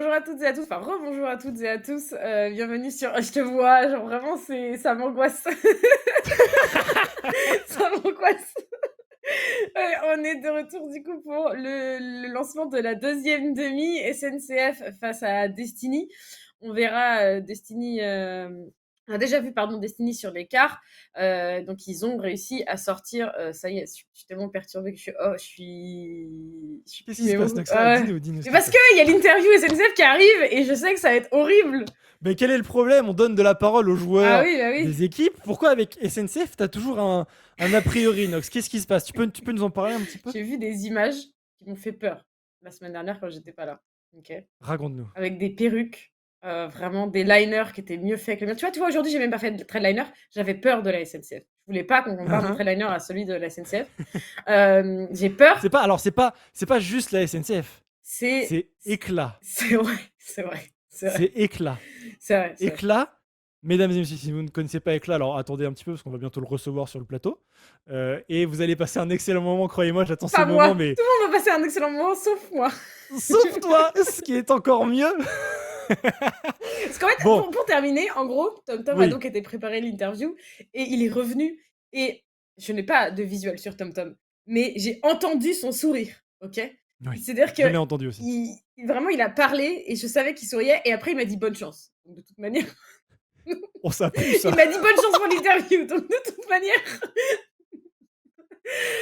Bonjour à toutes et à tous, enfin rebonjour à toutes et à tous, bienvenue sur Je te vois, genre vraiment ça m'angoisse. Ça m'angoisse. Ouais, on est de retour du coup pour le lancement de la deuxième demi SNCF face à Destiny. On verra Destiny. On a déjà vu pardon Destiny sur l'écart. Donc ils ont réussi à sortir. Ça y est, je suis tellement perturbée que je suis Qu'est-ce plus qui se mes passe, mots. Noxra? Dis-nous ce Mais qui se parce qu'il passe. y a l'interview SNCF qui arrive et je sais que ça va être horrible. Mais quel est le problème? On donne de la parole aux Ah joueurs oui, bah oui. des équipes. Pourquoi avec SNCF, t'as toujours un a priori, Nox? Qu'est-ce qui se passe? Tu peux nous en parler un petit peu? J'ai vu des images qui m'ont fait peur la semaine dernière quand j'étais pas là. Ok. Raconte-nous. Avec des perruques, vraiment des liners qui étaient mieux faits que les miens. Tu vois, aujourd'hui, j'ai même pas fait de threadliner. J'avais peur de la SNCF. Je voulais pas qu'on compare mon Hein. threadliner à celui de la SNCF. J'ai peur. C'est pas juste la SNCF. C'est, C'est éclat. c'est vrai, c'est vrai, c'est vrai, C'est éclat. c'est vrai, c'est vrai. Éclat. Mesdames et messieurs, si vous ne connaissez pas Éclat, alors attendez un petit peu parce qu'on va bientôt le recevoir sur le plateau. Et vous allez passer un excellent moment, croyez-moi, j'attends ce Pas moi. moment, mais Tout le monde va passer un excellent moment, sauf moi. sauf toi, ce qui est encore mieux. Parce qu'en fait, Bon, pour terminer, en gros, Tom Tom a oui, donc été préparer l'interview et il est revenu et je n'ai pas de visuel sur Tom Tom, mais j'ai entendu son sourire, OK? oui, C'est-à-dire je que l'ai entendu aussi. vraiment, il a parlé et je savais qu'il souriait et après il m'a dit: «Bonne chance». Donc de toute manière, Oh, ça pue ça. il m'a dit: «Bonne chance pour l'interview», donc de toute manière.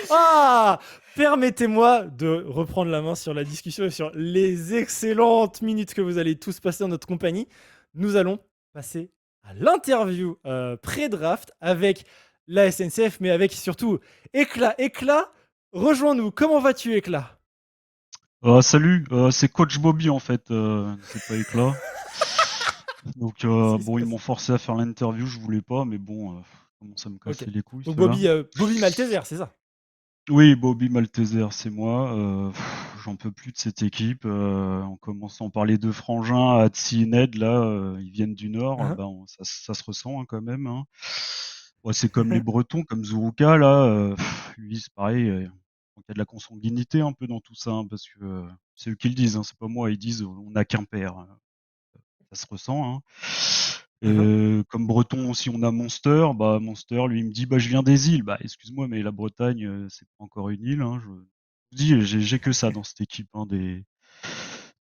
Ah! Permettez-moi de reprendre la main sur la discussion et sur les excellentes minutes que vous allez tous passer en notre compagnie. Nous allons passer à l'interview, pré-draft avec la SNCF, mais avec surtout Éclat. Éclat, rejoins-nous. Comment vas-tu, Éclat? Salut, c'est coach Bobby en fait, c'est pas Éclat. Donc Qu'est-ce qui se bon, ils m'ont passe? forcé à faire l'interview, je voulais pas, mais bon, commence à me OK. casser les couilles Donc ceux-là. Bobby Malteser, c'est ça? Oui, Bobby Malteser, c'est moi. J'en peux plus de cette équipe. En commençant par les 2 frangins, Hatsi et Ned là, ils viennent du Nord, Hein, ben, ça se ressent, hein, quand même, hein. Ouais, c'est comme les Bretons, comme Zuruka là, lui c'est pareil, donc il y a de la consanguinité un peu dans tout ça, hein, parce que, c'est eux qui le disent, hein, c'est pas moi. Ils disent: «On n'a qu'un père», ça se ressent, hein. hein. Comme breton aussi, on a Monster. Bah, Monster, lui, il me dit: «Bah, je viens des îles». Bah, excuse-moi, mais la Bretagne, c'est pas encore une île, hein. Je vous dis, j'ai que ça dans cette équipe, hein, des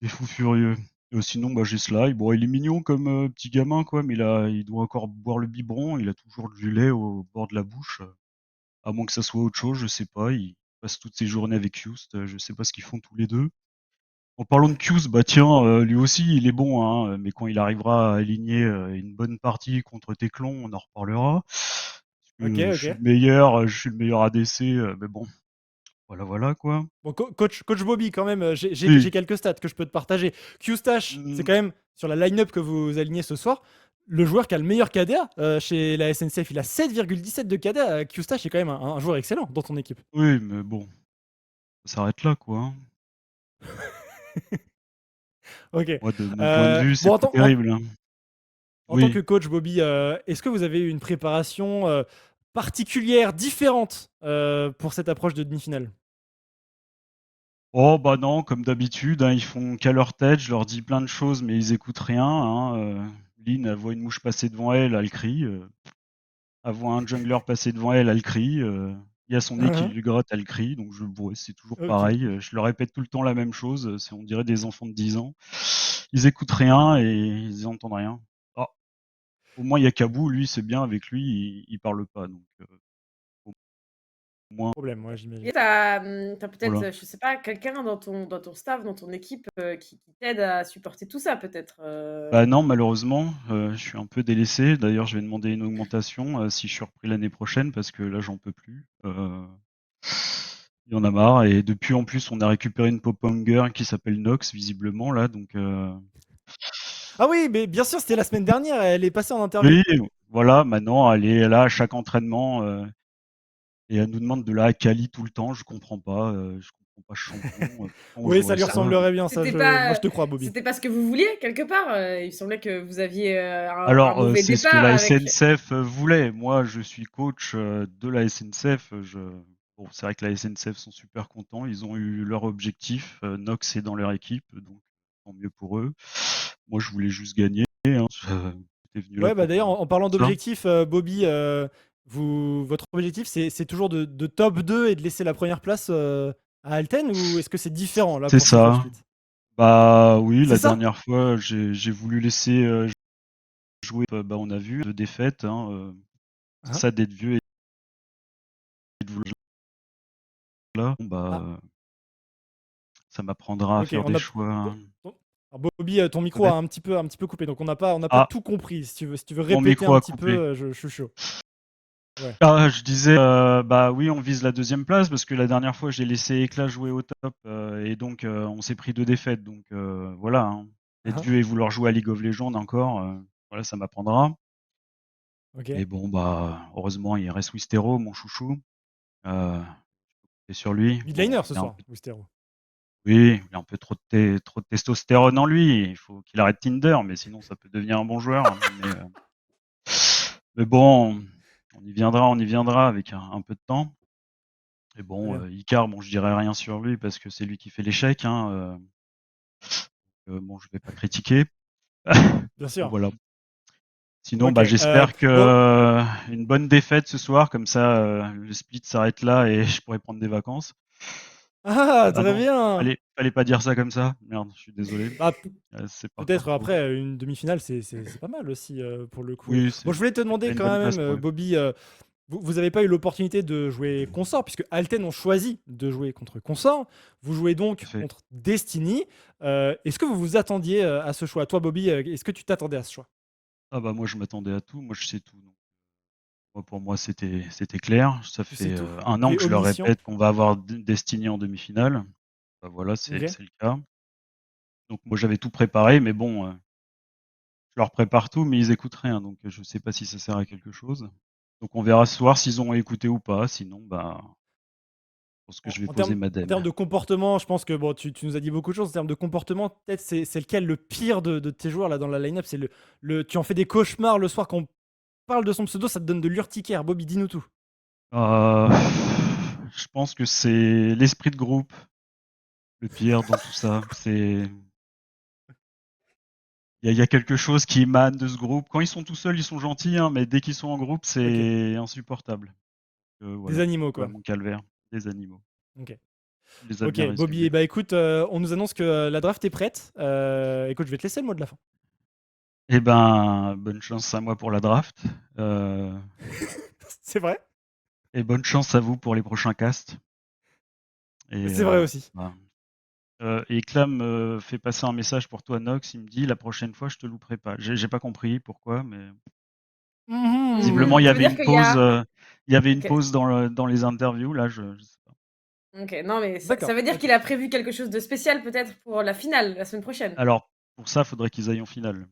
fous furieux. Sinon, bah, j'ai Sly. Bon, il est mignon comme, petit gamin, quoi, mais il doit encore boire le biberon. Il a toujours du lait au bord de la bouche, à moins que ça soit autre chose, je sais pas. Il passe toutes ses journées avec Just, je sais pas ce qu'ils font tous les 2. En parlant de Hughes, bah tiens, lui aussi il est bon, hein, mais quand il arrivera à aligner une bonne partie contre Teclon, on en reparlera. Parce OK, que OK. je suis le meilleur ADC, mais bon, voilà, voilà quoi. Bon, coach Bobby, quand même, Oui, j'ai quelques stats que je peux te partager. Q-Stash, c'est mmh, quand même sur la line-up que vous alignez ce soir, le joueur qui a le meilleur KDA chez la SNCF. Il a 7,17 de KDA. Q-Stash est quand même un joueur excellent dans ton équipe. oui, mais bon, ça s'arrête là quoi, hein. Ok. Moi, de mon point de vue, c'est Bon, pas terrible, hein. en tant que Oui. coach Bobby, est-ce que vous avez eu une préparation particulière, différente pour cette approche de demi-finale? Oh bah non, comme d'habitude, hein, ils font qu'à leur tête, je leur dis plein de choses, mais ils écoutent rien, hein. Lynn, elle voit une mouche passer devant elle, elle crie. Elle voit un jungler passer devant elle, elle crie. Il y a son nez qui Hein, lui gratte, elle crie. Donc ouais, c'est toujours ok. pareil. Je leur répète tout le temps la même chose. On dirait des enfants de 10 ans. Ils écoutent rien et ils entendent rien. Ah, au moins il y a Kabou, lui c'est bien avec lui, il parle pas. Donc au moins Problème, moi, j'imagine. Et tu as peut-être, voilà. je sais pas, quelqu'un dans ton staff, dans ton équipe, qui t'aide à supporter tout ça peut-être, Bah non, malheureusement, je suis un peu délaissé. D'ailleurs, je vais demander une augmentation si je suis repris l'année prochaine parce que là j'en peux plus. Il y en a marre et depuis en plus on a récupéré une pop hunger qui s'appelle Nox visiblement là donc Ah oui, mais bien sûr, c'était la semaine dernière, elle est passée en interview. oui, voilà, maintenant elle est là à chaque entraînement, et elle nous demande de la Akali tout le temps, je comprends pas ce champion, pourquoi on Oui, joue ça à lui ça? ressemblerait bien, ça. c'était Moi, pas, je te crois, Bobby. c'était pas ce que vous vouliez quelque part? Il me semblait que vous aviez, un Alors, mauvais c'est ce que départ la avec. SNCF voulait. Moi, je suis coach, de la SNCF, bon, c'est vrai que la SNCF sont super contents, ils ont eu leur objectif, Nox est dans leur équipe, donc tant mieux pour eux. Moi, je voulais juste gagner. Hein. J'étais venu là Ouais, bah d'ailleurs, en parlant pour ça. d'objectifs, Bobby, votre objectif, c'est toujours de top 2 et de laisser la première place à Alten, ou est-ce que c'est différent là C'est pour Season ça. Split? Bah oui, C'est la ça? dernière fois, j'ai voulu laisser jouer. Bah, on a vu deux défaites. Hein, c'est Hein. ça d'être vieux et de vouloir là. Bon, Ah, bah, ça m'apprendra à ok, faire on des a. choix. Alors, Bobby, ton micro a Honnêtes. un petit peu coupé, donc on n'a pas Ah, tout compris. Si tu veux mon répéter micro un a petit peu, coupé. je suis chaud. Ouais. Ah, je disais, bah oui, on vise la deuxième place parce que la dernière fois, j'ai laissé Éclat jouer au top et donc on s'est pris deux défaites. Donc voilà, hein. Être Hein. vieux et vouloir jouer à League of Legends encore, voilà, ça m'apprendra. Ok. Et bon, bah heureusement, il reste Wistero, mon chouchou. C'est sur lui. Mid Bon, laner ce il a un soir, peu, Wistero. oui, il a un peu trop de testostérone en lui. Il faut qu'il arrête Tinder, mais sinon, ça peut devenir un bon joueur. Hein. Mais bon, on y viendra avec un peu de temps. Et Très bon, bien. Icar, bon, je dirais rien sur lui parce que c'est lui qui fait l'échec. Hein, bon, je vais pas critiquer. Bien Donc sûr. voilà. Sinon, Ok. bah, j'espère que Bon. une bonne défaite ce soir, comme ça, le split s'arrête là et je pourrai prendre des vacances. Ah, Ah très non, bien. fallait pas dire ça comme ça. Merde, je suis désolé. Bah, C'est parti peut-être trop. après, une demi-finale, c'est pas mal aussi pour le coup. Oui, Bon, je voulais te c'est déjà demander une quand bonne place même, pour eux. Bobby, vous n'avez pas eu l'opportunité de jouer Consort, puisque Alten ont choisi de jouer contre Consort. Vous jouez Tout à donc fait. contre Destiny. Est-ce que vous vous attendiez à ce choix? Toi, Bobby, est-ce que tu t'attendais à ce choix? Ah bah moi je m'attendais à tout, moi je sais tout. Donc, moi, pour moi c'était clair. Ça Tu sais fait tout. un Tu an es que je leur omniscient. répète qu'on va avoir Destiny en demi-finale. Bah voilà, Ok. c'est le cas. Donc moi j'avais tout préparé, mais bon, je leur prépare tout, mais ils écoutent rien, donc je sais pas si ça sert à quelque chose. Donc on verra ce soir s'ils ont écouté ou pas. Sinon, bah, je pense que En, je vais en poser termes, ma en termes dème. de comportement, je pense que bon, tu nous as dit beaucoup de choses. En termes de comportement, peut-être c'est lequel le pire de tes joueurs là dans la line-up? C'est tu en fais des cauchemars le soir quand on parle de son pseudo, ça te donne de l'urticaire. Bobby, dis-nous tout. Euh, je pense que c'est l'esprit de groupe, le pire dans tout ça. Il y a quelque chose qui émane de ce groupe. Quand ils sont tout seuls, ils sont gentils, hein, mais dès qu'ils sont en groupe, Ok. c'est insupportable. Des Voilà, animaux, voilà quoi. mon calvaire, des animaux. Ok. Tu les as bien Ok, Bobby, résumés. bah écoute, on nous annonce que la draft est prête. Écoute, je vais te laisser le mot de la fin. Eh ben, bonne chance à moi pour la draft. Euh, C'est vrai? et bonne chance à vous pour les prochains casts. Et, C'est vrai aussi. voilà. Et Clam me fait passer un message pour toi, Nox. Il me dit la prochaine fois, je te louperai pas. J'ai pas compris pourquoi, mais visiblement, il y Ça veut avait dire une qu'il y pause. a. Il y avait une Ok. pause dans les interviews. Là, je sais pas. Ok, non, mais ça D'accord, veut dire ok. qu'il a prévu quelque chose de spécial peut-être pour la finale, la semaine prochaine. Alors, pour ça, faudrait qu'ils aillent en finale.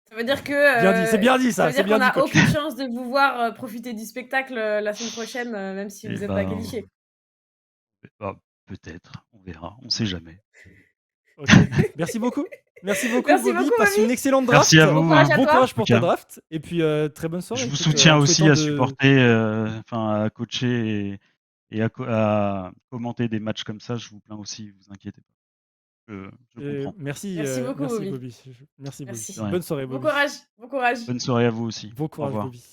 Ça veut dire que Bien dit, c'est bien dit ça ça, veut c'est dire qu'on bien dit, n'a coach. aucune chance de vous voir profiter du spectacle la semaine prochaine, même si Et vous n'êtes pas ben, qualifié. bah, peut-être, on verra, on sait jamais. Ok, merci beaucoup. Merci beaucoup, Merci Bobby. beaucoup, Passe une Bobby. excellente Merci à draft. Bon vous, courage hein, à Bon toi. courage en tout pour ta cas. draft. Et puis, très bonne soirée. Je vous Écoute, soutiens en te aussi souhaitant à de. supporter, enfin à coacher et à commenter des matchs comme ça. Je vous plains aussi, vous inquiétez pas. Je comprends. Merci, Merci beaucoup, merci, Bobby. Bobby. Merci, Bobby. De Merci. rien. Bonne soirée, Bon Bobby. courage. Bon courage. Bonne soirée à vous aussi. Bon Au courage, revoir. Bobby.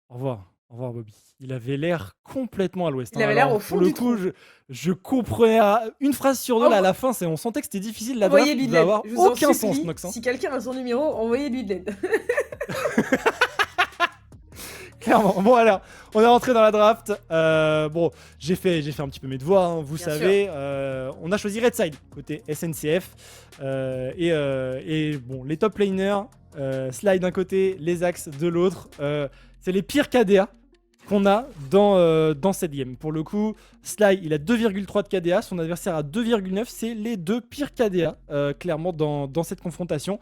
Au revoir. Au revoir, Bobby. Il avait l'air complètement à l'ouest. Il Hein. avait l'air Alors, au pour fond le du coup, trou. je comprenais une phrase sur deux là à la fin. On sentait que c'était difficile la draft qui Envoyez-lui de devait l'aide. avoir Je vous en aucun sens, supplie. Nox. Hein. Si quelqu'un a son numéro, envoyez-lui de l'aide. Clairement. Bon, alors, on est rentré dans la draft. Bon, j'ai fait un petit peu mes devoirs, hein, vous Bien savez. On a choisi Redside, côté SNCF. Et bon, les top laners, Sly d'un côté, les Axes de l'autre. C'est les pires KDA qu'on a dans cette game. Pour le coup, Sly, il a 2,3 de KDA, son adversaire a 2,9. C'est les deux pires KDA, clairement, dans cette confrontation.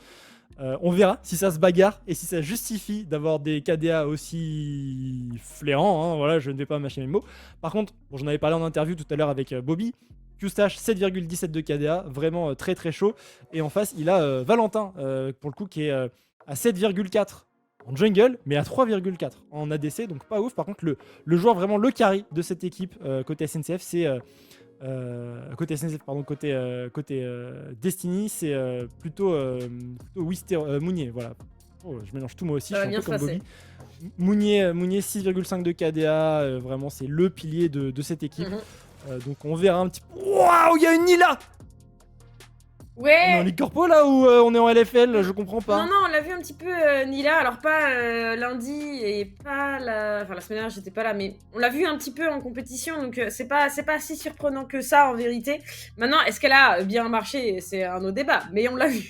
On verra si ça se bagarre et si ça justifie d'avoir des KDA aussi flairants. Hein, voilà, je ne vais pas mâcher mes mots. Par contre, bon, j'en avais parlé en interview tout à l'heure avec Bobby. Q-Stash 7,17 de KDA, vraiment très très chaud. Et en face, il a Valentin, pour le coup, qui est à 7,4 en jungle, mais à 3,4 en ADC, donc pas ouf. Par contre, le joueur vraiment le carry de cette équipe côté SNCF, c'est Côté SNCF, pardon, côté Destiny, c'est plutôt Mounier, voilà. Oh, je mélange tout moi aussi, Ça je va suis un bien peu se comme passer. Bobby. Mounier 6,5 de KDA, vraiment c'est le pilier de cette équipe. Mhm. Donc on verra un petit peu. Waouh, il y a une Nila! On est en Ouais. Ligue Corpo là ou on est en LFL? Je comprends Non, pas. non, on l'a vu un petit peu, Nila. Alors, pas lundi et pas la. Enfin, la semaine dernière, j'étais pas là, mais on l'a vu un petit peu en compétition, donc c'est pas si surprenant que ça en vérité. Maintenant, est-ce qu'elle a bien marché? C'est un autre débat, mais on l'a vu.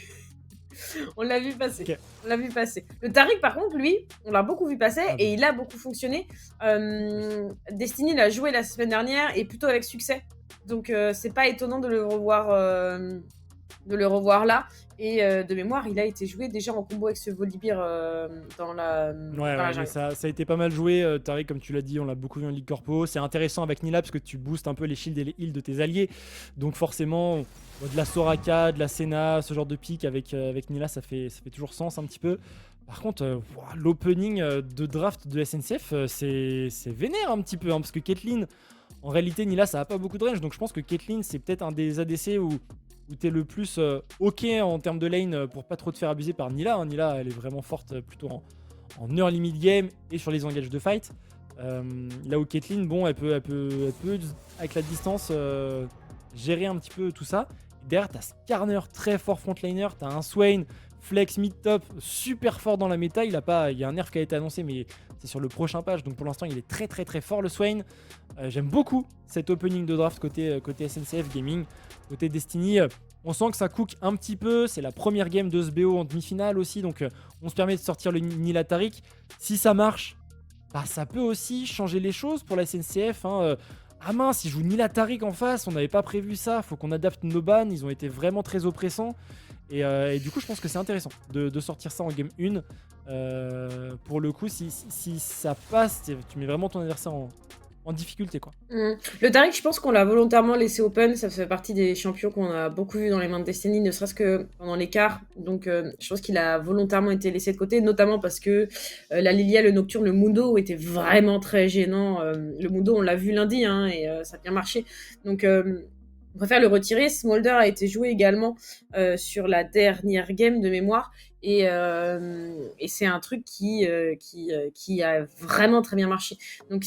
On l'a vu passer. Ok. On l'a vu passer. Le Tariq, par contre, lui, on l'a beaucoup vu passer Ah, bah, et il a beaucoup fonctionné. oui. Destiny l'a joué la semaine dernière et plutôt avec succès. Donc, c'est pas étonnant de le revoir là. Et de mémoire, il a été joué déjà en combo avec ce Volibear Ouais, dans la ouais, mais jungle. ça a été pas mal joué. Tariq, comme tu l'as dit, on l'a beaucoup vu en Ligue Corpo. C'est intéressant avec Nila parce que tu boostes un peu les shields et les heals de tes alliés. Donc forcément, de la Soraka, de la Senna, ce genre de pick avec Nila, ça fait toujours sens un petit peu. Par contre, l'opening de draft de SNCF, c'est vénère un petit peu. Parce que Caitlyn, en réalité, Nila, ça a pas beaucoup de range. Donc je pense que Caitlyn, c'est peut-être un des ADC où tu es le plus OK en termes de lane pour pas trop te faire abuser par Nila. Nila, elle est vraiment forte plutôt en early mid game et sur les engages de fight. Là où Caitlyn, bon, elle peut avec la distance gérer un petit peu tout ça. Derrière, t'as Skarner, très fort frontliner. T'as un Swain, flex mid-top, super fort dans la méta. Il y a un nerf qui a été annoncé, mais c'est sur le prochain patch. Donc pour l'instant, il est très très très fort le Swain. J'aime beaucoup cet opening de draft côté SNCF Gaming. Côté Destiny, on sent que ça cook un petit peu. C'est la première game de ce BO en demi-finale aussi. Donc on se permet de sortir le Nila Tariq. Si ça marche, bah, ça peut aussi changer les choses pour la SNCF. Ah mince, ils jouent Nila Tariq en face. On n'avait pas prévu ça. Faut qu'on adapte nos bans. Ils ont été vraiment très oppressants. Et du coup, je pense que c'est intéressant de sortir ça en game 1. Pour le coup, si ça passe, tu mets vraiment ton adversaire en difficulté, quoi. Le Tariq, je pense qu'on l'a volontairement laissé open. Ça fait partie des champions qu'on a beaucoup vu dans les mains de Destiny, ne serait-ce que pendant l'écart. Donc, je pense qu'il a volontairement été laissé de côté, notamment parce que la Lilia, le Nocturne, le Mundo était vraiment très gênant. Le Mundo, on l'a vu lundi, hein, et ça a bien marché. Donc, on préfère le retirer. Smolder a été joué également sur la dernière game de mémoire. Et c'est un truc qui a vraiment très bien marché. Donc,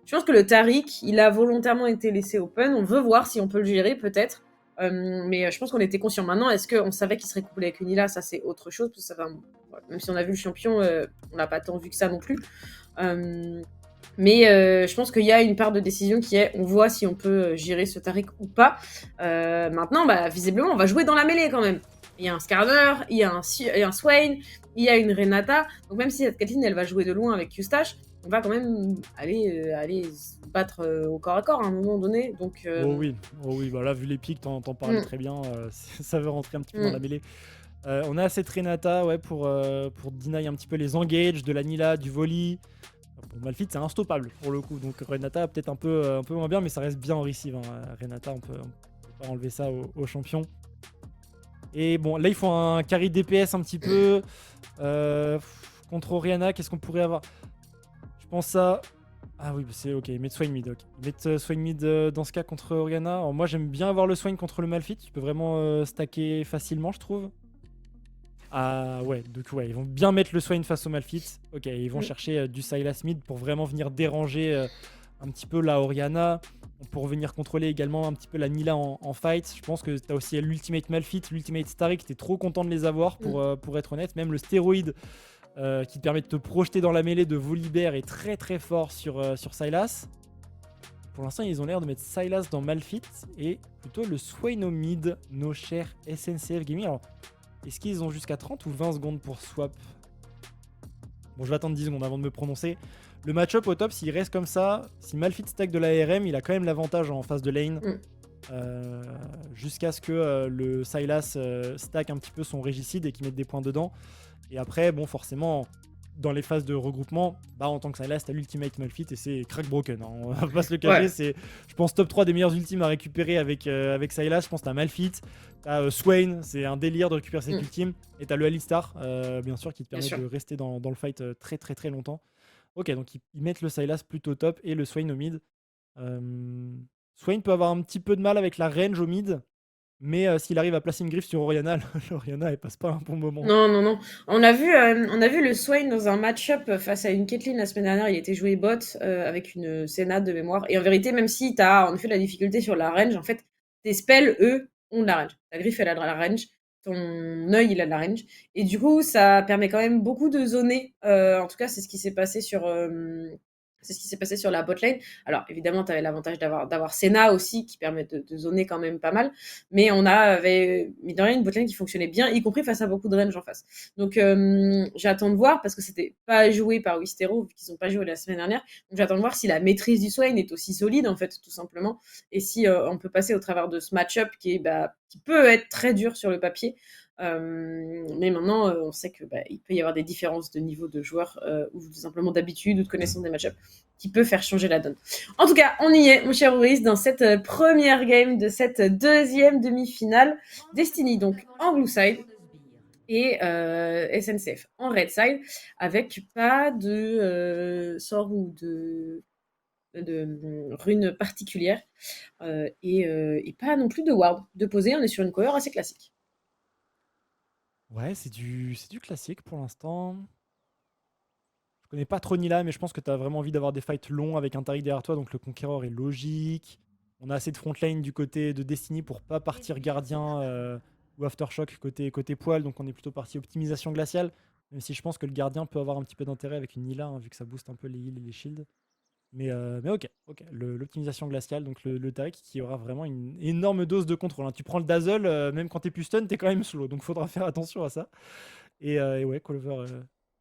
je pense que le Tariq, il a volontairement été laissé open. On veut voir si on peut le gérer, peut-être. Mais je pense qu'on était conscient. Maintenant, est-ce qu'on savait qu'il serait couplé avec une Ila? Ça, c'est autre chose. Parce que même si on a vu le champion, on n'a pas tant vu que ça non plus. Mais je pense qu'il y a une part de décision qui est on voit si on peut gérer ce Tariq ou pas. Maintenant, bah, visiblement, on va jouer dans la mêlée quand même. Il y a un Skarner, il y a un Swain, il y a une Renata. Donc même si cette Kathleen, elle va jouer de loin avec Eustache, on va quand même aller se battre au corps à corps à un moment donné. Donc, Oh oui, bah là, vu les pics, t'en parlais Mm. très bien. Ça veut rentrer un petit peu dans Mm. la mêlée. On a cette Renata, ouais, pour deny un petit peu les engages de la Nila, du volley. Bon, Malphite, c'est instoppable pour le coup. Donc Renata, peut-être un peu moins bien, mais ça reste bien en receive. Renata, on peut pas enlever ça au champion. Et bon, là, il faut un carry DPS un petit peu. Contre Oriana, qu'est-ce qu'on pourrait avoir? Je pense à. Ah oui, bah c'est ok, ils mettent Swain mid. Ok. Ils mettent Swain mid dans ce cas contre Oriana. Alors, moi, j'aime bien avoir le Swain contre le Malphite. Tu peux vraiment stacker facilement, je trouve. Ah ouais, donc ouais, ils vont bien mettre le Swain face au Malphite. Ok, ils vont Mm. chercher du Sylas mid pour vraiment venir déranger un petit peu la Oriana. Pour venir contrôler également un petit peu la Nila en fight. Je pense que tu as aussi l'Ultimate Malphite, l'Ultimate Tariq. Tu es trop content de les avoir pour être honnête. Même le stéroïde qui te permet de te projeter dans la mêlée de Volibear est très très fort sur Sylas. Pour l'instant, ils ont l'air de mettre Sylas dans Malphite et plutôt le Swain au mid, nos chers SNCF Gaming. Alors, est-ce qu'ils ont jusqu'à 30 ou 20 secondes pour swap? Bon, je vais attendre 10 secondes avant de me prononcer. Le match-up au top, s'il reste comme ça, si Malphite stack de l'ARM, il a quand même l'avantage en phase de lane. Jusqu'à ce que le Sylas stack un petit peu son régicide et qu'il mette des points dedans. Et après, bon, forcément, dans les phases de regroupement, bah, en tant que Sylas, t'as l'ultimate Malphite et c'est crack broken. Hein. On va pas se le cacher. Ouais. C'est, je pense, top 3 des meilleurs ultimes à récupérer avec Sylas. Je pense que t'as Malphite, t'as Swain, c'est un délire de récupérer cet ultime. Et t'as le Alistar, bien sûr, qui te permet de rester dans le fight très très très longtemps. Ok, donc ils mettent le Sylas plutôt top et le Swain au mid. Swain peut avoir un petit peu de mal avec la range au mid, mais s'il arrive à placer une griffe sur Orianna, Orianna, elle passe pas un bon moment. Non, non, non. On a vu le Swain dans un match-up face à une Caitlyn la semaine dernière. Il était joué bot avec une Senna de mémoire. Et en vérité, même si t'as en effet de la difficulté sur la range, en fait, tes spells, eux, ont de la range. Ta griffe, elle a de la range. Ton œil, il a de la range. Et du coup, ça permet quand même beaucoup de zoner. En tout cas, c'est ce qui s'est passé c'est ce qui s'est passé sur la botlane. Alors, évidemment, tu avais l'avantage d'avoir Senna aussi, qui permet de zoner quand même pas mal. Mais on avait, mine de rien, une botlane qui fonctionnait bien, y compris face à beaucoup de range en face. Donc, j'attends de voir, parce que c'était pas joué par Wistero, vu qu'ils ont pas joué la semaine dernière. Donc, j'attends de voir si la maîtrise du Swain est aussi solide, en fait, tout simplement. Et si on peut passer au travers de ce match-up qui peut être très dur sur le papier. Mais maintenant, on sait que il peut y avoir des différences de niveau de joueurs ou tout simplement d'habitude ou de connaissance des match-ups qui peut faire changer la donne. En tout cas, on y est, mon cher Ruiz, dans cette première game de cette deuxième demi-finale. Destiny, donc, en blue side et SNCF en red side, avec pas de sort ou de rune particulière et pas non plus de ward de poser. On est sur une couleur assez classique. Ouais, c'est du classique pour l'instant. Je connais pas trop Nila, mais je pense que tu as vraiment envie d'avoir des fights longs avec un Taric derrière toi, donc le Conqueror est logique. On a assez de frontline du côté de Destiny pour pas partir gardien ou Aftershock côté poil, donc on est plutôt parti optimisation glaciale, même si je pense que le gardien peut avoir un petit peu d'intérêt avec une Nila, hein, vu que ça booste un peu les heals et les shields. Mais ok. L'optimisation glaciale, donc le Taric qui aura vraiment une énorme dose de contrôle, hein. Tu prends le Dazzle, même quand t'es plus stun, t'es quand même slow, donc faudra faire attention à ça. Et ouais, Colver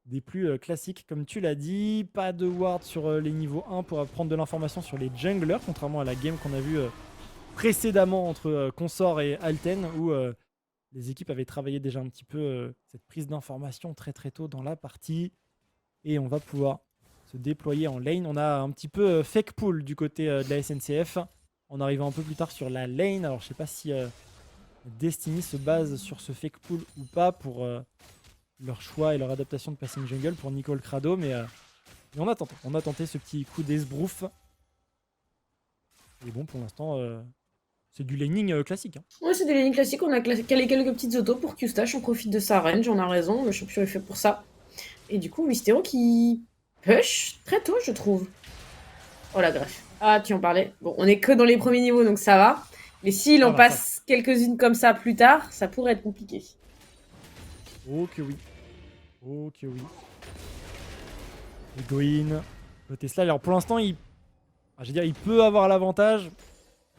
des plus classiques, comme tu l'as dit. Pas de ward sur les niveaux 1 pour prendre de l'information sur les junglers, contrairement à la game qu'on a vue précédemment entre Consort et Alten, où les équipes avaient travaillé déjà un petit peu cette prise d'information très très tôt dans la partie. Et on va pouvoir se déployer en lane. On a un petit peu fake pull du côté de la SNCF, en arrivant un peu plus tard sur la lane. Alors je sais pas si Destiny se base sur ce fake pull ou pas pour leur choix et leur adaptation de passing jungle pour Nicole Crado, mais on a tenté ce petit coup d'esbrouf. Et bon, pour l'instant, c'est du laning classique, hein. Ouais, c'est des lignes classiques. On a calé quelques petites autos pour Q-Stash. On profite de sa range, on a raison. Le champion est fait pour ça. Et du coup, Wistero qui push très tôt, je trouve. Oh la greffe. Ah, tu en parlais. Bon, on est que dans les premiers niveaux, donc ça va. Mais s'il en passe quelques-unes comme ça plus tard, ça pourrait être compliqué. Oh que oui. Oh que oui. Egoin. Le Tesla, alors pour l'instant, il peut avoir l'avantage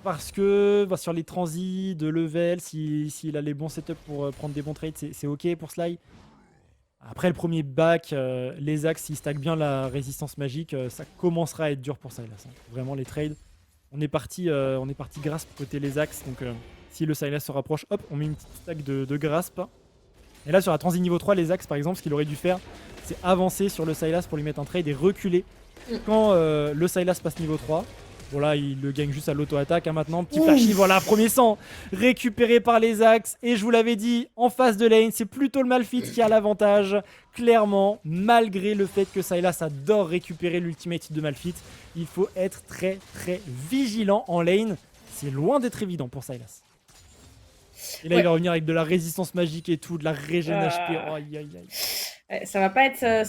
parce que sur les transits de level, s'il a les bons setups pour prendre des bons trades, c'est ok pour Sly. Après le premier back, les axes, s'il stack bien la résistance magique, ça commencera à être dur pour Sylas, hein. Vraiment les trades. On est parti grasp côté les axes, donc si le Sylas se rapproche, hop, on met une petite stack de grasp. Et là sur la transit niveau 3, les axes par exemple, ce qu'il aurait dû faire, c'est avancer sur le Sylas pour lui mettre un trade et reculer quand le Sylas passe niveau 3. Bon là il le gagne juste à l'auto-attaque, hein, maintenant. Petit flashy, voilà, premier sang récupéré par les axes. Et je vous l'avais dit, en face de lane, c'est plutôt le Malphite qui a l'avantage. Clairement, malgré le fait que Sylas adore récupérer l'ultimate de Malphite, il faut être très très vigilant en lane. C'est loin d'être évident pour Sylas. Et là il va revenir avec de la résistance magique et tout, de la régène HP. Oh, aïe aïe aïe. Ça va pas être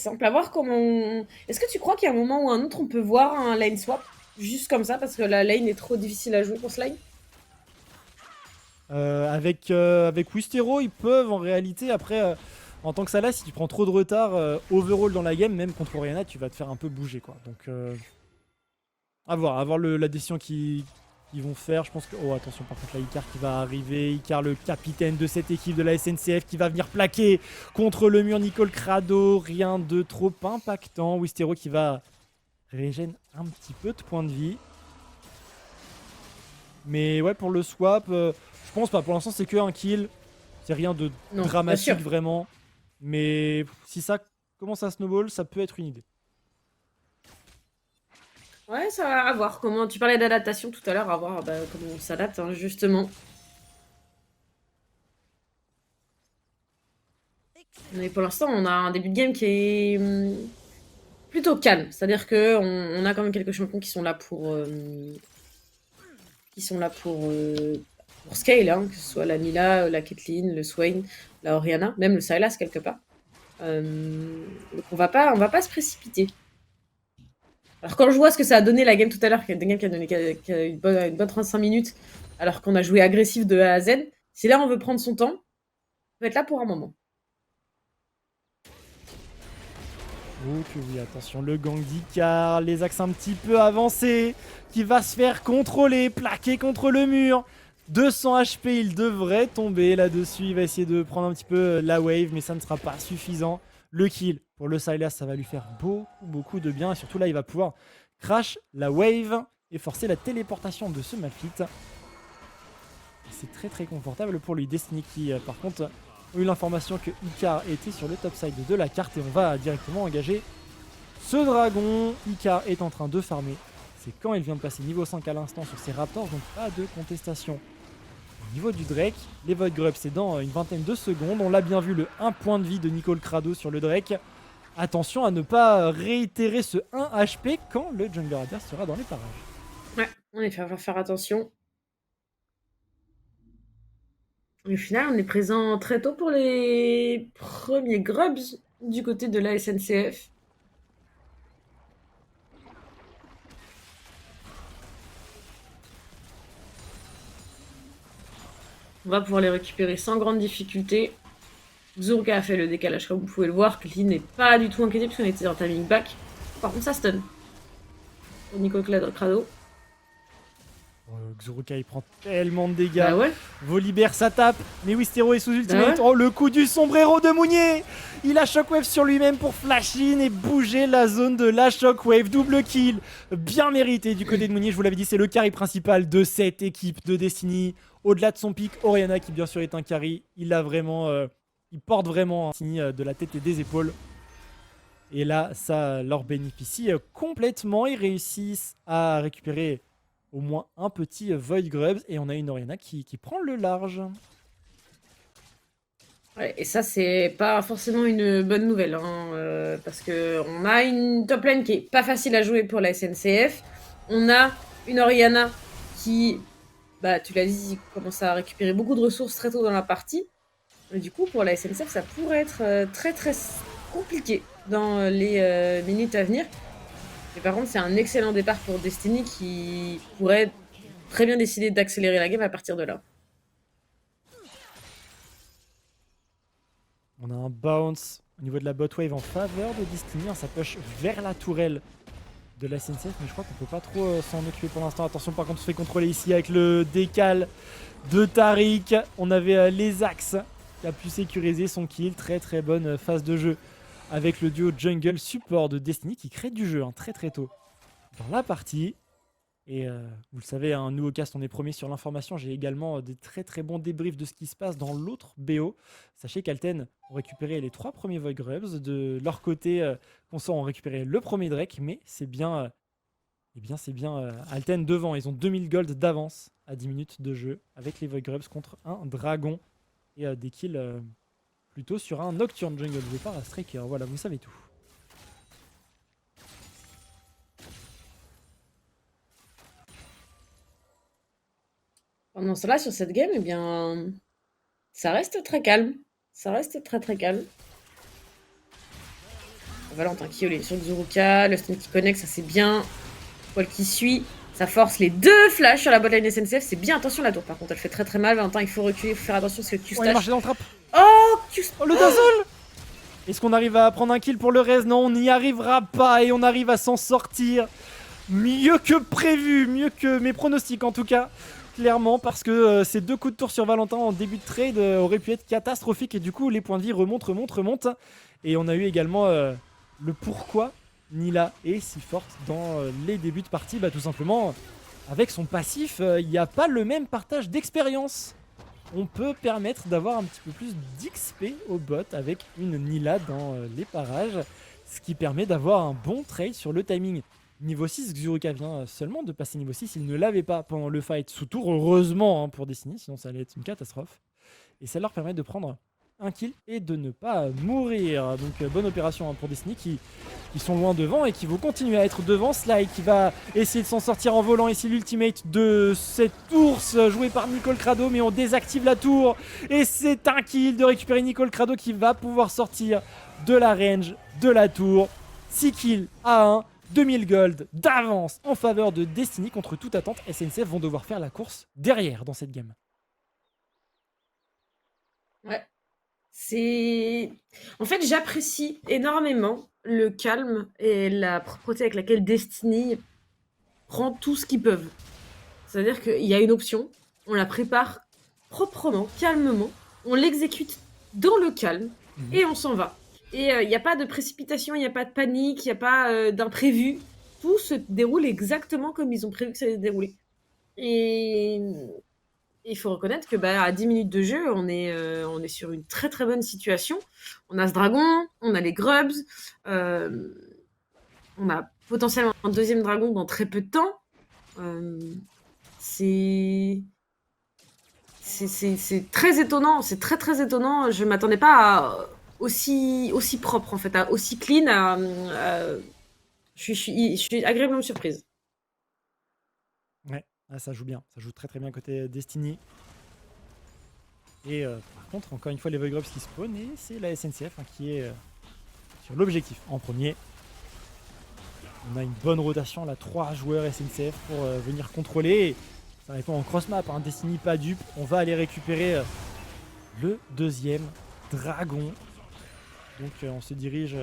simple. À voir comment. Est-ce que tu crois qu'il y a un moment ou un autre on peut voir un lane swap juste comme ça parce que la lane est trop difficile à jouer pour ce lane? Avec Wistero, ils peuvent en réalité. Après, en tant que Sylas, si tu prends trop de retard overall dans la game, même contre Orianna, tu vas te faire un peu bouger, quoi. Donc, à voir la décision qu'ils vont faire. Je pense que. Oh, attention, par contre, là, Icar qui va arriver. Icar, le capitaine de cette équipe de la SNCF, qui va venir plaquer contre le mur Nicole Crado. Rien de trop impactant. Wistero qui va régène un petit peu de points de vie. Mais ouais, pour le swap, je pense pas. Pour l'instant, c'est que un kill. C'est rien de dramatique vraiment. Mais si ça commence à snowball, ça peut être une idée. Ouais, ça va à voir. Comment tu parlais d'adaptation tout à l'heure, à voir comment on s'adapte, hein, justement. Mais pour l'instant, on a un début de game qui est plutôt calme. C'est-à-dire qu'on a quand même quelques champions qui sont là qui sont là pour scale, hein, que ce soit la Mila, la Caitlyn, le Swain, la Orianna, même le Sylas quelque part. Donc on va pas se précipiter. Alors quand je vois ce que ça a donné la game tout à l'heure, une game qui a une bonne 35 minutes, alors qu'on a joué agressif de A à Z, si là on veut prendre son temps, on va être là pour un moment. Oh que oui, attention, le gang d'Icar, les axes un petit peu avancés, qui va se faire contrôler, plaquer contre le mur. 200 HP, il devrait tomber là-dessus. Il va essayer de prendre un petit peu la wave, mais ça ne sera pas suffisant. Le kill pour le Sylas, ça va lui faire beaucoup de bien. Et surtout là, il va pouvoir crash la wave et forcer la téléportation de ce Malphite. C'est très confortable pour lui. Destiny qui, par contre, a eu l'information que Icar était sur le top side de la carte. Et on va directement engager ce dragon. Icar est en train de farmer. C'est quand il vient de passer niveau 5 à l'instant sur ses Raptors, donc pas de contestation. Au niveau du Drake, les Void Grubs, c'est dans une vingtaine de secondes. On l'a bien vu, le 1 point de vie de Nicole Crado sur le Drake. Attention à ne pas réitérer ce 1 HP quand le jungler adverse sera dans les parages. Ouais, en effet, on va faire attention. Au final, on est présent très tôt pour les premiers Grubs du côté de la SNCF. On va pouvoir les récupérer sans grande difficulté. Xurka a fait le décalage comme vous pouvez le voir. Clean n'est pas du tout inquiété puisqu'on était en timing back. Par contre, ça stun. Pour Nico Crado. Xurka il prend tellement de dégâts. Bah ouais. Volibear ça tape, mais Wistero est sous ultimate. Bah ouais. Oh le coup du sombrero de Mounier. Il a Shockwave sur lui-même pour flash in et bouger la zone de la Shockwave. Double kill, bien mérité du côté de Mounier. Je vous l'avais dit, c'est le carry principal de cette équipe de Destiny. Au-delà de son pic, Orianna qui bien sûr est un carry. Il porte vraiment Destiny de la tête et des épaules. Et là, ça leur bénéficie complètement. Ils réussissent à récupérer au moins un petit Void Grubs et on a une Orianna qui prend le large. Ouais, et ça, c'est pas forcément une bonne nouvelle, hein, parce qu'on a une top lane qui est pas facile à jouer pour la SNCF. On a une Orianna qui, bah, tu l'as dit, commence à récupérer beaucoup de ressources très tôt dans la partie. Et du coup, pour la SNCF, ça pourrait être très compliqué dans les minutes à venir. Et par contre, c'est un excellent départ pour Destiny qui pourrait très bien décider d'accélérer la game à partir de là. On a un bounce au niveau de la bot wave en faveur de Destiny. Ça push vers la tourelle de la SNCF, mais je crois qu'on peut pas trop s'en occuper pour l'instant. Attention, par contre, on se fait contrôler ici avec le décal de Tariq. On avait les axes qui a pu sécuriser son kill. Très bonne phase de jeu avec le duo jungle support de Destiny qui crée du jeu très tôt dans la partie. Et vous le savez, un nouveau cast, on est premier sur l'information. J'ai également des très bons débriefs de ce qui se passe dans l'autre BO. Sachez qu'Alten ont récupéré les 3 premiers Void Grubs. De leur côté, Consort ont récupéré le premier Drake, mais c'est bien, Alten devant. Ils ont 2000 gold d'avance à 10 minutes de jeu avec les Void Grubs contre un dragon. Et des kills plutôt sur un Nocturne jungle joué par Striker. Voilà, vous savez tout. Pendant cela, sur cette game, eh bien, ça reste très calme. Ça reste très calme. Valentin qui est sur Xurka, le stun qui connecte, ça c'est bien. Paul qui suit, ça force les 2 flashs sur la botlane SNCF, c'est bien. Attention la tour, par contre, elle fait très mal. Valentin, il faut reculer, il faut faire attention, c'est le Q-stash. Il a marché dans le trap. Oh, le dazzle. Est-ce qu'on arrive à prendre un kill pour le reste? Non, on n'y arrivera pas et on arrive à s'en sortir mieux que prévu, mieux que mes pronostics en tout cas. Clairement, parce que ces 2 coups de tour sur Valentin en début de trade auraient pu être catastrophiques et du coup les points de vie remontent. Et on a eu également le pourquoi Nilah est si forte dans les débuts de partie. Bah, tout simplement, avec son passif, il n'y a pas le même partage d'expérience. On peut permettre d'avoir un petit peu plus d'XP au bot avec une Nilah dans les parages, ce qui permet d'avoir un bon trade sur le timing. Niveau 6, Xurka vient seulement de passer niveau 6. Il ne l'avait pas pendant le fight sous tour, heureusement pour Destiny, sinon ça allait être une catastrophe. Et ça leur permet de prendre un kill et de ne pas mourir. Donc bonne opération pour Destiny qui Ils sont loin devant et qui vont continuer à être devant. Sly qui va essayer de s'en sortir en volant. Ici l'ultimate de cette ours joué par Nicole Crado, mais on désactive la tour. Et c'est un kill de récupérer Nicole Crado qui va pouvoir sortir de la range de la tour. 6 kills à 1. 2000 gold d'avance en faveur de Destiny. Contre toute attente, SNCF vont devoir faire la course derrière dans cette game. Ouais. En fait, j'apprécie énormément le calme et la propreté avec laquelle Destiny prend tout ce qu'ils peuvent. C'est-à-dire qu'il y a une option, on la prépare proprement, calmement, on l'exécute dans le calme et on s'en va. Et il n'y a pas de précipitation, il n'y a pas de panique, il n'y a pas d'imprévu. Tout se déroule exactement comme ils ont prévu que ça allait se dérouler. Et il faut reconnaître que à 10 minutes de jeu, on est sur une très très bonne situation. On a ce dragon, on a les grubs, on a potentiellement un deuxième dragon dans très peu de temps. C'est très étonnant, c'est très très étonnant. Je m'attendais pas à aussi propre en fait, à aussi clean. Je suis agréablement surprise. Ouais, ça joue bien, ça joue très très bien côté Destiny. Et par contre, encore une fois, les Voidgrubs qui spawn et c'est la SNCF qui est sur l'objectif en premier. On a une bonne rotation là, 3 joueurs SNCF pour venir contrôler. Ça répond en cross-map, Destiny pas dupe. On va aller récupérer le deuxième dragon. Donc on se dirige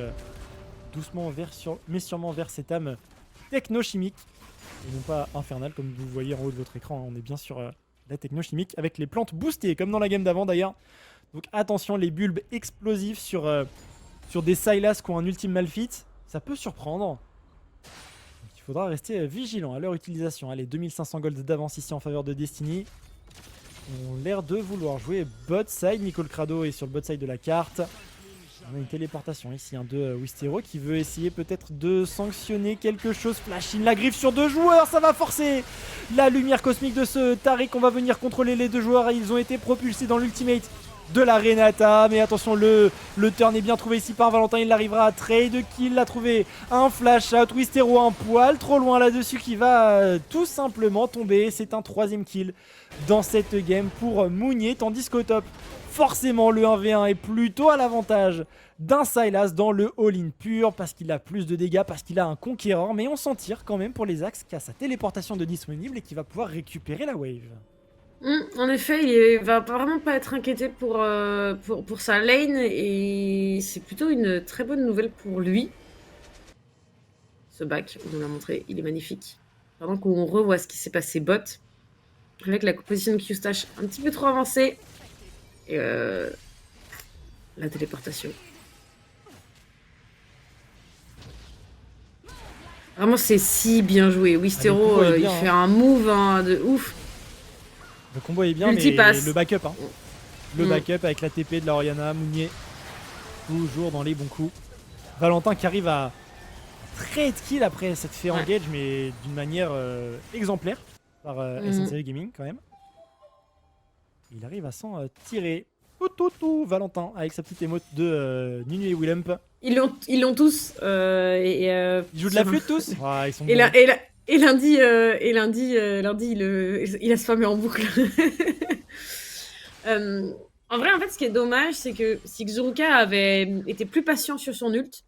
doucement mais sûrement vers cette âme technochimique. Et non pas infernale comme vous voyez en haut de votre écran. On est bien sur la technochimique avec les plantes boostées comme dans la game d'avant d'ailleurs. Donc attention, les bulbes explosifs sur des Sylas qui ont un ultime Malfit. Ça peut surprendre. Il faudra rester vigilant à leur utilisation. Allez, 2500 gold d'avance ici en faveur de Destiny. On a l'air de vouloir jouer bot side. Nicole Crado est sur le bot side de la carte. On a une téléportation ici de Wistero qui veut essayer peut-être de sanctionner quelque chose. Flash in la griffe sur 2 joueurs, ça va forcer la lumière cosmique de ce Taric. On va venir contrôler les 2 joueurs. Ils ont été propulsés dans l'ultimate de la Renata, mais attention, le turn est bien trouvé ici par Valentin. Il arrivera à trade kill, l'a trouvé un flash out. Wistero un poil trop loin là-dessus qui va tout simplement tomber. C'est un 3ème kill dans cette game pour Mounier, tandis qu'au top, forcément le 1v1 est plutôt à l'avantage d'un Sylas dans le all-in pur parce qu'il a plus de dégâts, parce qu'il a un conquérant, mais on s'en tire quand même pour les axes qui a sa téléportation de disponible et qui va pouvoir récupérer la wave. En effet, il va vraiment pas être inquiété pour sa lane et c'est plutôt une très bonne nouvelle pour lui. Ce back, on nous l'a montré, il est magnifique. Pendant qu'on revoit ce qui s'est passé bot, avec la position de Q-Stash un petit peu trop avancée et la téléportation. Vraiment, c'est si bien joué. Wistero, il fait un move de ouf. Le combo est bien, mais le backup. Le backup avec la TP de la Oriana, Mounier, toujours dans les bons coups. Valentin qui arrive à trade kill après cette fait engage, mais d'une manière exemplaire par SNCF Gaming quand même. Il arrive à s'en tirer. Valentin avec sa petite émote de Nunu et Willemp. Ils l'ont tous. Ils jouent de la flûte tous. Ils sont Et lundi, il a spammé en boucle. En vrai, ce qui est dommage, c'est que si Xuruka avait été plus patient sur son ult,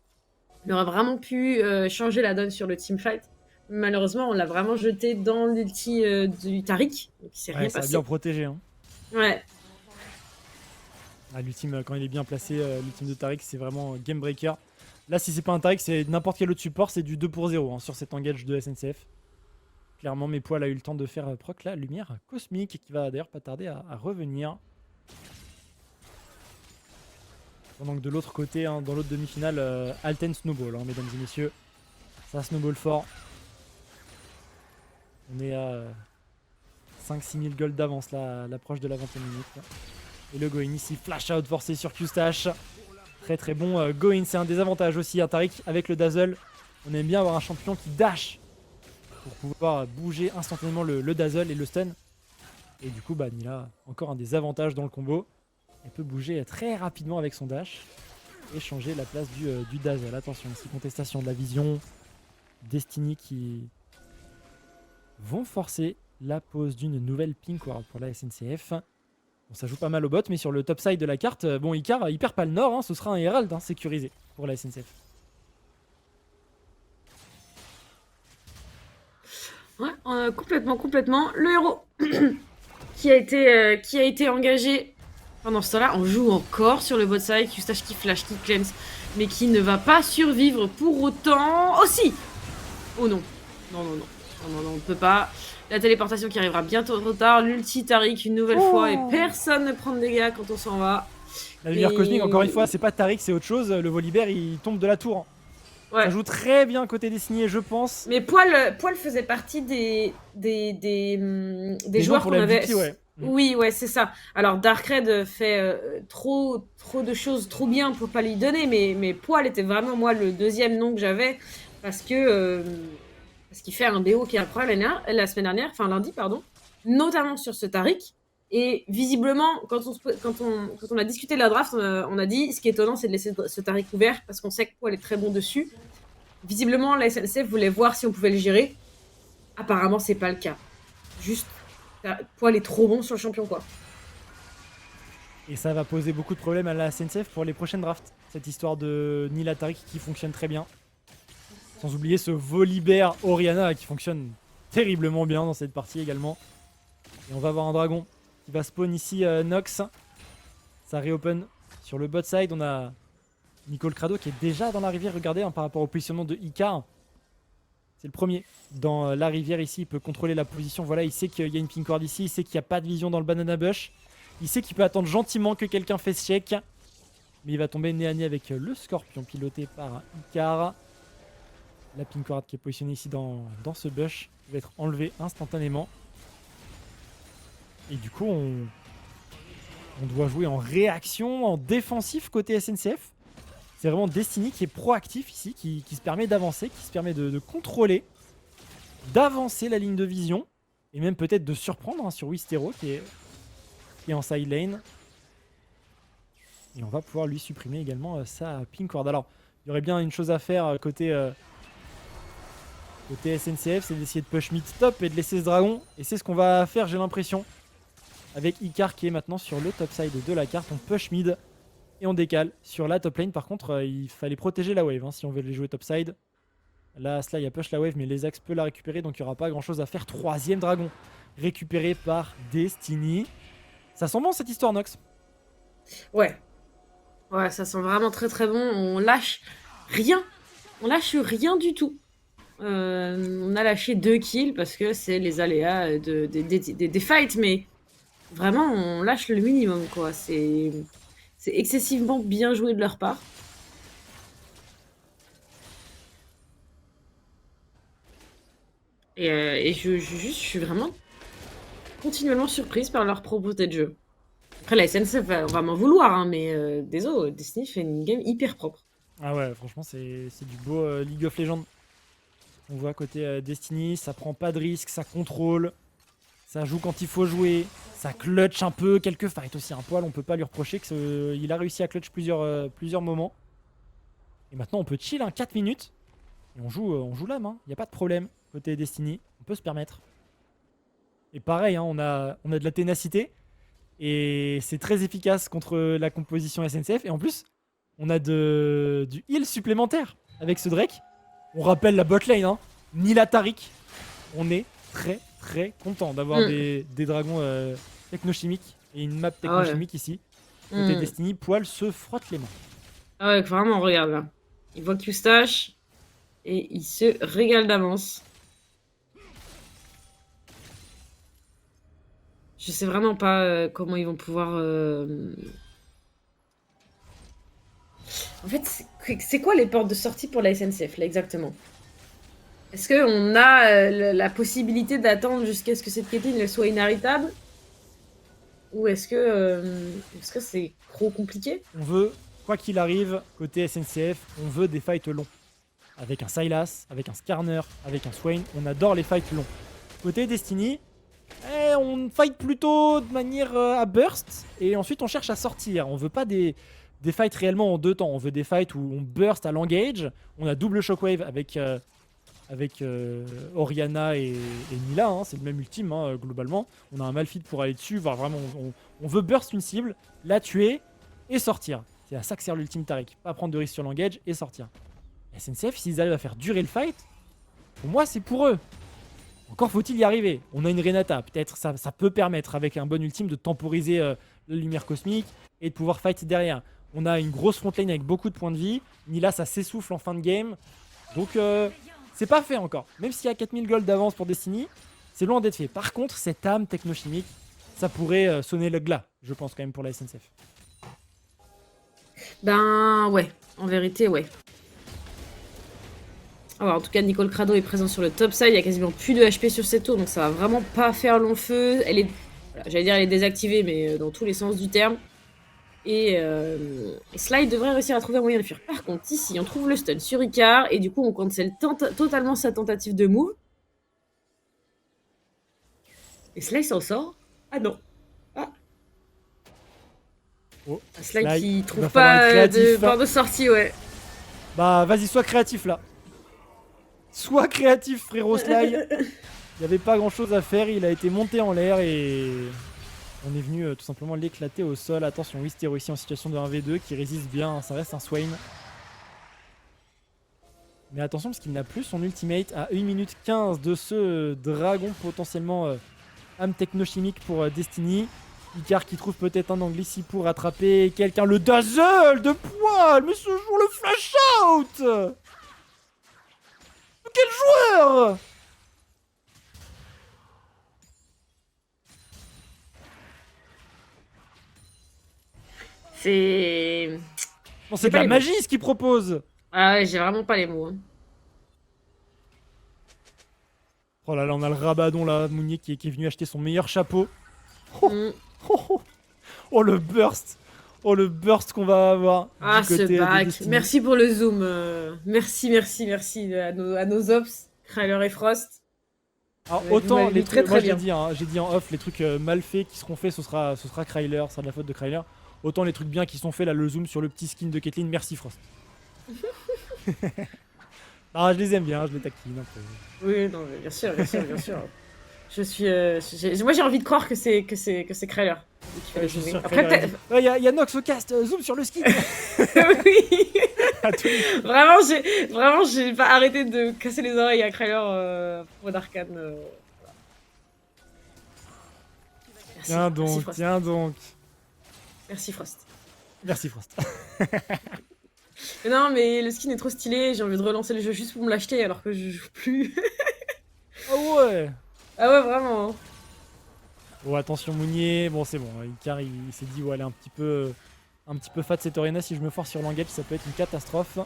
il aurait vraiment pu changer la donne sur le teamfight. Malheureusement, on l'a vraiment jeté dans l'ulti du Taric. Donc il s'est rien ça passé. a bien protégé. Ouais. L'ultime, quand il est bien placé, l'ultime de Taric, c'est vraiment game breaker. Là, si c'est pas un Taric, c'est n'importe quel autre support, c'est du 2 pour 0 sur cet engage de SNCF. Clairement, mes poils a eu le temps de faire proc la lumière cosmique, qui va d'ailleurs pas tarder à revenir. Pendant que de l'autre côté, dans l'autre demi-finale, Alten snowball, mesdames et messieurs. Ça snowball fort. On est à 5-6 000 gold d'avance là, à l'approche de la 20e minute. Et le Goin ici, flash out forcé sur Q-Stash. Très très bon Goin, c'est un désavantage aussi, Taric avec le Dazzle. On aime bien avoir un champion qui dash pour pouvoir bouger instantanément le Dazzle et le stun. Et du coup, Nila, encore un des avantages dans le combo. Elle peut bouger très rapidement avec son dash. et changer la place du Dazzle. Attention, ici contestation de la vision. Destiny qui vont forcer la pose d'une nouvelle pink ward pour la SNCF. Bon, ça joue pas mal au bot, mais sur le top side de la carte, bon, Icar, il perd pas le nord, hein, ce sera un Herald sécurisé pour la SNCF. Ouais, complètement. Le héros qui a été engagé pendant ce temps-là, on joue encore sur le bot side, Eustache qui flash, qui cleanse, mais qui ne va pas survivre pour autant. Oh si! Oh non. Non, on ne peut pas. La téléportation qui arrivera bientôt trop tard, l'ulti Taric une nouvelle fois, et personne ne prend de dégâts quand on s'en va. La lumière cosmique, encore une fois, c'est pas Taric, c'est autre chose. Le Volibear, il tombe de la tour. Ouais. Ça joue très bien côté Destiny, je pense. Mais Poil faisait partie des joueurs qu'on avait. MVP, ouais. Oui, ouais, c'est ça. Alors Darkred fait trop de choses trop bien pour pas lui donner, mais Poil était vraiment moi le deuxième nom que j'avais parce qu'il fait un BO qui est incroyable la semaine dernière, enfin lundi pardon, notamment sur ce Taric. Et visiblement, quand on a discuté de la draft, on a dit ce qui est étonnant, c'est de laisser ce Taric ouvert parce qu'on sait que Poil est très bon dessus. Visiblement, la SNCF voulait voir si on pouvait le gérer. Apparemment, c'est pas le cas. Juste, Poil est trop bon sur le champion, quoi. Et ça va poser beaucoup de problèmes à la SNCF pour les prochaines drafts. Cette histoire de Nila Taric qui fonctionne très bien. Sans oublier ce Volibear Orianna qui fonctionne terriblement bien dans cette partie également. Et on va avoir un dragon qui va spawn ici, Nox. Ça reopen sur le bot side. On a Nicole Crado qui est déjà dans la rivière. Regardez par rapport au positionnement de Icar. C'est le premier dans la rivière ici. Il peut contrôler la position. Voilà, il sait qu'il y a une pink ward ici. Il sait qu'il n'y a pas de vision dans le banana bush. Il sait qu'il peut attendre gentiment que quelqu'un fasse check. Mais il va tomber nez à nez avec le scorpion piloté par Icar. La pink ward qui est positionnée ici dans ce bush va être enlevée instantanément. Et du coup, on doit jouer en réaction, en défensif côté SNCF. C'est vraiment Destiny qui est proactif ici, qui se permet d'avancer, qui se permet de contrôler, d'avancer la ligne de vision, et même peut-être de surprendre sur Wistero qui est en side lane. Et on va pouvoir lui supprimer également sa pink ward. Alors, il y aurait bien une chose à faire côté SNCF, c'est d'essayer de push mid top et de laisser ce dragon. Et c'est ce qu'on va faire, j'ai l'impression. Avec Icar qui est maintenant sur le top side de la carte. On push mid et on décale. Sur la top lane, par contre, il fallait protéger la wave si on veut les jouer top side. Là, Sly a push la wave, mais les axes peut la récupérer, donc il n'y aura pas grand chose à faire. Troisième dragon récupéré par Destiny. Ça sent bon cette histoire, Nox. Ouais, ça sent vraiment très très bon. On lâche rien. On lâche rien du tout. On a lâché 2 kills parce que c'est les aléas des fights, mais vraiment on lâche le minimum, quoi. C'est excessivement bien joué de leur part. Et je suis vraiment continuellement surprise par leur propreté de jeu. Après, la SNCF va vraiment vouloir, hein, mais désolé, Destiny fait une game hyper propre. Ah ouais, franchement, c'est du beau League of Legends. On voit côté Destiny, ça prend pas de risque, ça contrôle, ça joue quand il faut jouer, ça clutch un peu, quelques fights aussi. Un poil, on peut pas lui reprocher qu'il a réussi à clutch plusieurs moments. Et maintenant, on peut chill 4 minutes. Et on joue la main, il n'y a pas de problème. Côté Destiny, on peut se permettre. Et pareil, on a de la ténacité. Et c'est très efficace contre la composition SNCF. Et en plus, on a du heal supplémentaire avec ce Drake. On rappelle la botlane, Nila Taric. On est très très content d'avoir des dragons technochimiques et une map technochimique ici. Côté Destiny, Poil se frotte les mains. Ah ouais, vraiment, regarde là. Il voit Eustache et il se régale d'avance. Je sais vraiment pas comment ils vont pouvoir... En fait, c'est quoi les portes de sortie pour la SNCF, là, exactement? Est-ce qu'on a la possibilité d'attendre jusqu'à ce que cette Caitlyn soit inarrêtable? Ou est-ce que c'est trop compliqué? On veut, quoi qu'il arrive, côté SNCF, on veut des fights longs. Avec un Sylas, avec un Skarner, avec un Swain, on adore les fights longs. Côté Destiny, on fight plutôt de manière à burst, et ensuite on cherche à sortir. On veut pas des des fights réellement en 2 temps. On veut des fights où on burst à l'engage, on a double shockwave avec Orianna et Nila, hein, c'est le même ultime hein, globalement. On a un Malphite pour aller dessus, voire vraiment on veut burst une cible, la tuer et sortir. C'est à ça que sert l'ultime Taric, pas prendre de risque sur l'engage et sortir. La SNCF, s'ils arrivent à faire durer le fight, pour moi c'est pour eux. Encore faut-il y arriver. On a une Renata, peut-être ça peut permettre avec un bon ultime de temporiser la lumière cosmique et de pouvoir fight derrière. On a une grosse frontline avec beaucoup de points de vie. Nila ça s'essouffle en fin de game. Donc c'est pas fait encore. Même s'il y a 4000 gold d'avance pour Destiny, c'est loin d'être fait. Par contre, cette âme technochimique, ça pourrait sonner le glas, je pense quand même pour la SNCF. Ben ouais, en vérité ouais. Alors, en tout cas, Nicole Crado est présent sur le top side, il y a quasiment plus de HP sur cette tour, donc ça va vraiment pas faire long feu. Elle est, voilà, j'allais dire elle est désactivée, mais dans tous les sens du terme. Et Sly devrait réussir à trouver un moyen de fuir. Par contre, ici, on trouve le stun sur Icar, et du coup, on cancel totalement sa tentative de move. Et Sly s'en sort. Ah non. Ah. Oh, Sly Sly, qui il va trouve falloir être pas créatif, de hein. porte de sortie, ouais. Bah vas-y, sois créatif là. Sois créatif frérot Sly. Il n'y avait pas grand chose à faire, il a été monté en l'air et on est venu tout simplement l'éclater au sol. Attention, Wistéro ici en situation de 1v2 qui résiste bien, hein, ça reste un Swain. Mais attention parce qu'il n'a plus son ultimate à 1 minute 15 de ce dragon potentiellement âme technochimique pour Destiny. Icar qui trouve peut-être un angle ici pour attraper quelqu'un. Le Dazzle de poil. Mais ce jour le flash out. Quel joueur. C'est... Non, c'est de la magie ce qu'il propose. Ah ouais, j'ai vraiment pas les mots. Hein. Oh là là, on a le Rabadon là, Mounier qui est venu acheter son meilleur chapeau. Oh, oh le burst. Oh le burst qu'on va avoir. Ah du côté ce back. Destiny. Merci pour le zoom. Merci à nos ops, Kryler et Frost. Alors Ouais, autant vous les très, trucs, très moi bien. j'ai dit en off, les trucs mal faits qui seront faits, ce sera Kryler, ça sera de la faute de Kryler. Autant les trucs bien qui sont faits, là le zoom sur le petit skin de Caitlyn, merci Frost. Ah, je les aime bien, je les taquine un peu. Oui, non, mais bien sûr. Je suis, moi j'ai envie de croire que c'est Kryler. Ouais, je suis sûr Après peut-être. Il y a Nox au cast, zoom sur le skin. Oui. À tous les- Vraiment, j'ai pas arrêté de casser les oreilles à Kryler pour d'Arcane. Voilà. Merci, Tiens merci, donc, Frost. tiens donc. Merci Frost. Merci Frost. Mais non, mais le skin est trop stylé, j'ai envie de relancer le jeu juste pour me l'acheter alors que je joue plus. Ah ouais. Ah ouais, vraiment. Oh attention Mounier, bon c'est bon, Icar il s'est dit ouais elle est un petit peu fat cette arena, si je me force sur l'engage ça peut être une catastrophe.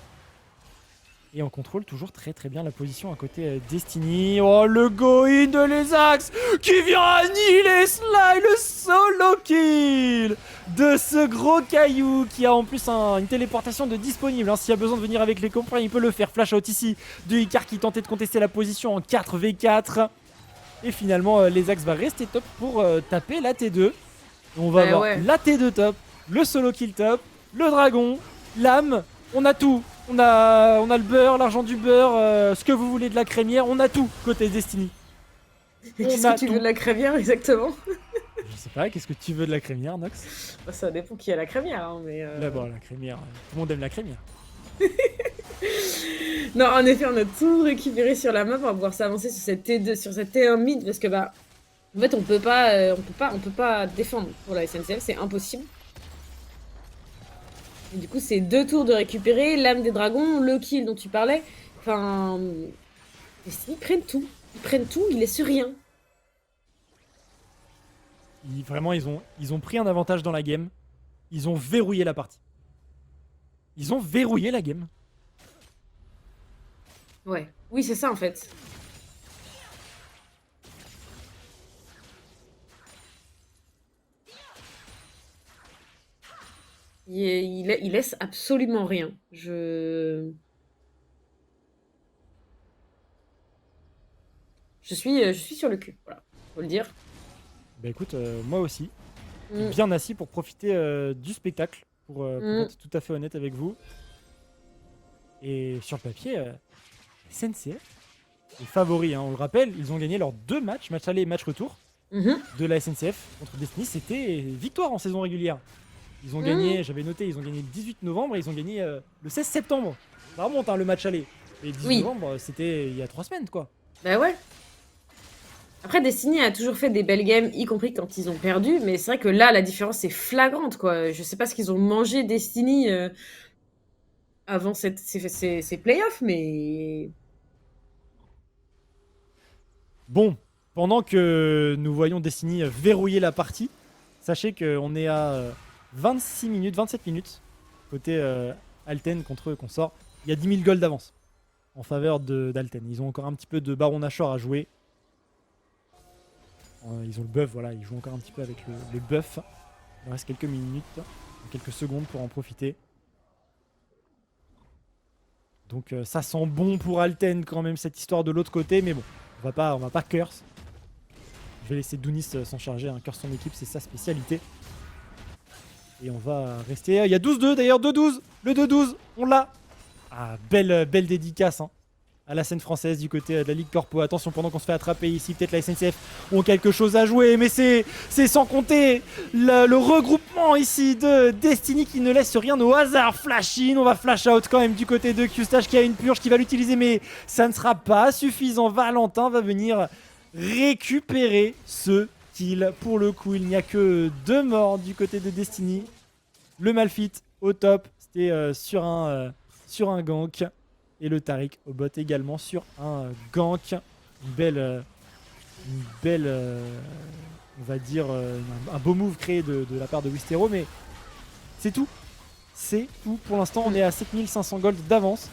Et on contrôle toujours très très bien la position à côté Destiny. Oh le go-in de l'Esax qui vient annihiler Sly, le solo kill de ce gros caillou qui a en plus une téléportation de disponible. Hein. S'il y a besoin de venir avec les compres, il peut le faire. Flash out ici de Icar qui tentait de contester la position en 4v4. Et finalement l'Esax va rester top pour taper la T2. On va avoir la T2 top, le solo kill top, le dragon, l'âme, on a tout. On a le beurre, l'argent du beurre, ce que vous voulez de la crémière, on a tout côté Destiny. Qu'est-ce que tu veux de la crémière exactement? Je sais pas, qu'est-ce que tu veux de la crémière, Nox? Bah, ça dépend qui a la crémière, hein, mais... Là, bon, la crémière, tout le monde aime la crémière. Non, en effet, on a tout récupéré sur la map, on va pouvoir s'avancer sur cette T2, sur cette T1 mid, parce que bah... En fait, on peut pas défendre pour la SNCF, c'est impossible. Et du coup, c'est 2 tours de récupérer, l'âme des dragons, le kill dont tu parlais. Enfin... Ils prennent tout. Ils prennent tout, ils laissent rien. Vraiment, ils ont pris un avantage dans la game. Ils ont verrouillé la partie. Ils ont verrouillé la game. Ouais. Oui, c'est ça, en fait. Il laisse absolument rien. Je suis sur le cul, voilà, faut le dire. Bah écoute, moi aussi. Bien assis pour profiter du spectacle. pour être tout à fait honnête avec vous. Et sur le papier, SNCF est favori, hein, on le rappelle, ils ont gagné leurs 2 matchs, match aller et match retour de la SNCF contre Destiny. C'était victoire en saison régulière. Ils ont gagné, j'avais noté, ils ont gagné le 18 novembre et ils ont gagné le 16 septembre. Ça remonte, hein, le match aller. Et le 18 novembre, c'était il y a 3 semaines, quoi. Bah ouais. Après, Destiny a toujours fait des belles games, y compris quand ils ont perdu, mais c'est vrai que là, la différence est flagrante, quoi. Je sais pas ce qu'ils ont mangé Destiny avant ces playoffs, mais... Bon, pendant que nous voyons Destiny verrouiller la partie, sachez qu'on est à 26 minutes, 27 minutes, côté Alten contre eux qu'on sort. Il y a 10 000 gold d'avance en faveur d'Alten. Ils ont encore un petit peu de Baron Nashor à jouer. Ils ont le buff, voilà, ils jouent encore un petit peu avec le buff. Il reste quelques minutes, quelques secondes pour en profiter. Donc ça sent bon pour Alten quand même cette histoire de l'autre côté, mais bon, on va pas curse. Je vais laisser Dounis s'en charger, hein. Curse son équipe, c'est sa spécialité. Et on va rester. Il y a 12-2 d'ailleurs, 2-12. Le 2-12, on l'a. Ah, belle dédicace, hein, à la scène française du côté de la Ligue Corpo. Attention, pendant qu'on se fait attraper ici, peut-être la SNCF ont quelque chose à jouer, mais c'est sans compter le regroupement ici de Destiny qui ne laisse rien au hasard. Flash in, on va flash out quand même du côté de Q-Stage qui a une purge qui va l'utiliser, mais ça ne sera pas suffisant. Valentin va venir récupérer ce kill. Pour le coup, il n'y a que 2 morts du côté de Destiny. Le Malfit au top, c'était sur un gank. Et le Taric au bot également sur un gank. Une belle on va dire, un beau move créé de la part de Wistero, mais c'est tout. C'est tout. Pour l'instant, on est à 7500 gold d'avance.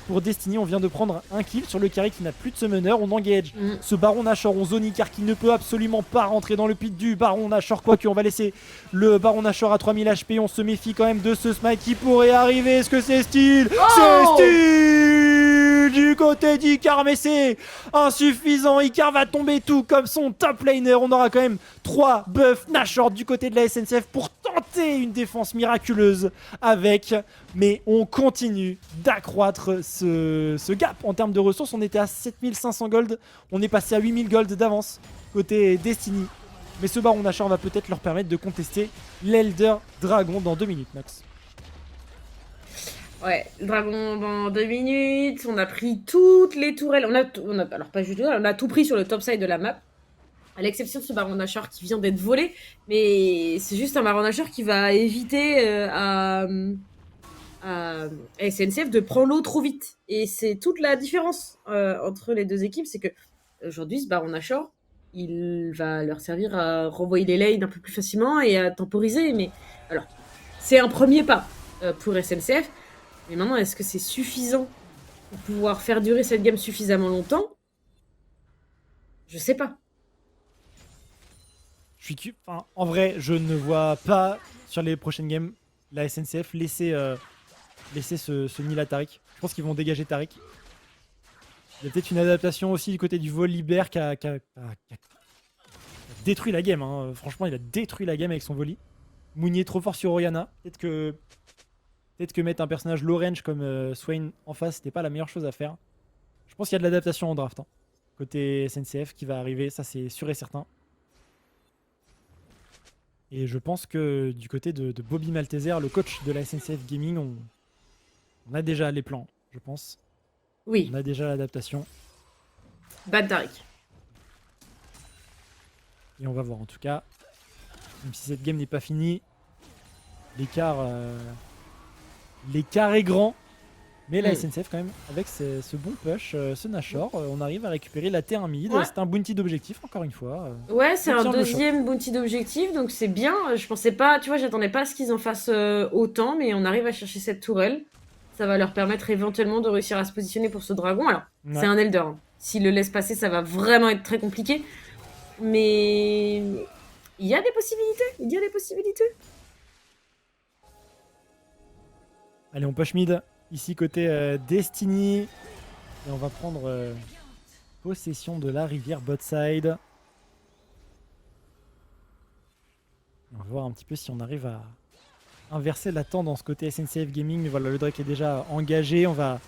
Pour Destiny, on vient de prendre un kill sur le carry qui n'a plus de summoner. On engage ce Baron Nashor, on zone Icar qui ne peut absolument pas rentrer dans le pit du Baron Nashor. Quoique, on va laisser le Baron Nashor à 3000 HP. On se méfie quand même de ce smite qui pourrait arriver. Est-ce que c'est style? C'est style du côté d'Icar, mais c'est insuffisant. Icar va tomber tout comme son top laner. On aura quand même 3 buffs Nashor du côté de la SNCF pour tenter une défense miraculeuse avec. Mais on continue d'accroître ce gap en termes de ressources. On était à 7500 gold, on est passé à 8000 gold d'avance côté Destiny. Mais ce Baron Nashor va peut-être leur permettre de contester l'Elder Dragon dans 2 minutes, Max. Ouais, le dragon dans 2 minutes, on a pris toutes les tourelles, alors pas juste on a tout pris sur le top side de la map, à l'exception de ce Baron Nashor qui vient d'être volé, mais c'est juste un Baron Nashor qui va éviter à SNCF de prendre l'eau trop vite. Et c'est toute la différence entre les 2 équipes, c'est que aujourd'hui ce Baron Nashor, il va leur servir à renvoyer les lanes un peu plus facilement et à temporiser, mais alors, c'est un premier pas pour SNCF. Mais maintenant, est-ce que c'est suffisant pour pouvoir faire durer cette game suffisamment longtemps? Je sais pas. En vrai, je ne vois pas sur les prochaines games la SNCF laisser ce nid à Taric. Je pense qu'ils vont dégager Taric. Il y a peut-être une adaptation aussi du côté du vol libère qui a détruit la game, hein. Franchement, il a détruit la game avec son volley. Mounier trop fort sur Oriana. Peut-être que mettre un personnage low range comme Swain en face, c'était pas la meilleure chose à faire. Je pense qu'il y a de l'adaptation en draft, hein, côté SNCF qui va arriver, ça c'est sûr et certain. Et je pense que du côté de Bobby Malteser, le coach de la SNCF Gaming, on a déjà les plans, je pense. Oui. On a déjà l'adaptation. Bad Taric. Et on va voir en tout cas. Même si cette game n'est pas finie, l'écart est grand. Mais la SNCF quand même, avec ce bon push, ce Nashor, on arrive à récupérer la terre mid. Ouais. C'est un bounty d'objectif, encore une fois. Ouais, c'est un deuxième bounty d'objectif, donc c'est bien. Je pensais pas, tu vois, j'attendais pas à ce qu'ils en fassent autant, mais on arrive à chercher cette tourelle. Ça va leur permettre éventuellement de réussir à se positionner pour ce dragon. Alors, c'est un Elder, hein. S'ils le laissent passer, ça va vraiment être très compliqué. Mais il y a des possibilités. Allez, on push mid. Ici, côté Destiny. Et on va prendre possession de la rivière bot side. On va voir un petit peu si on arrive inverser la tendance côté SNCF Gaming. Mais voilà, le Drake est déjà engagé. On va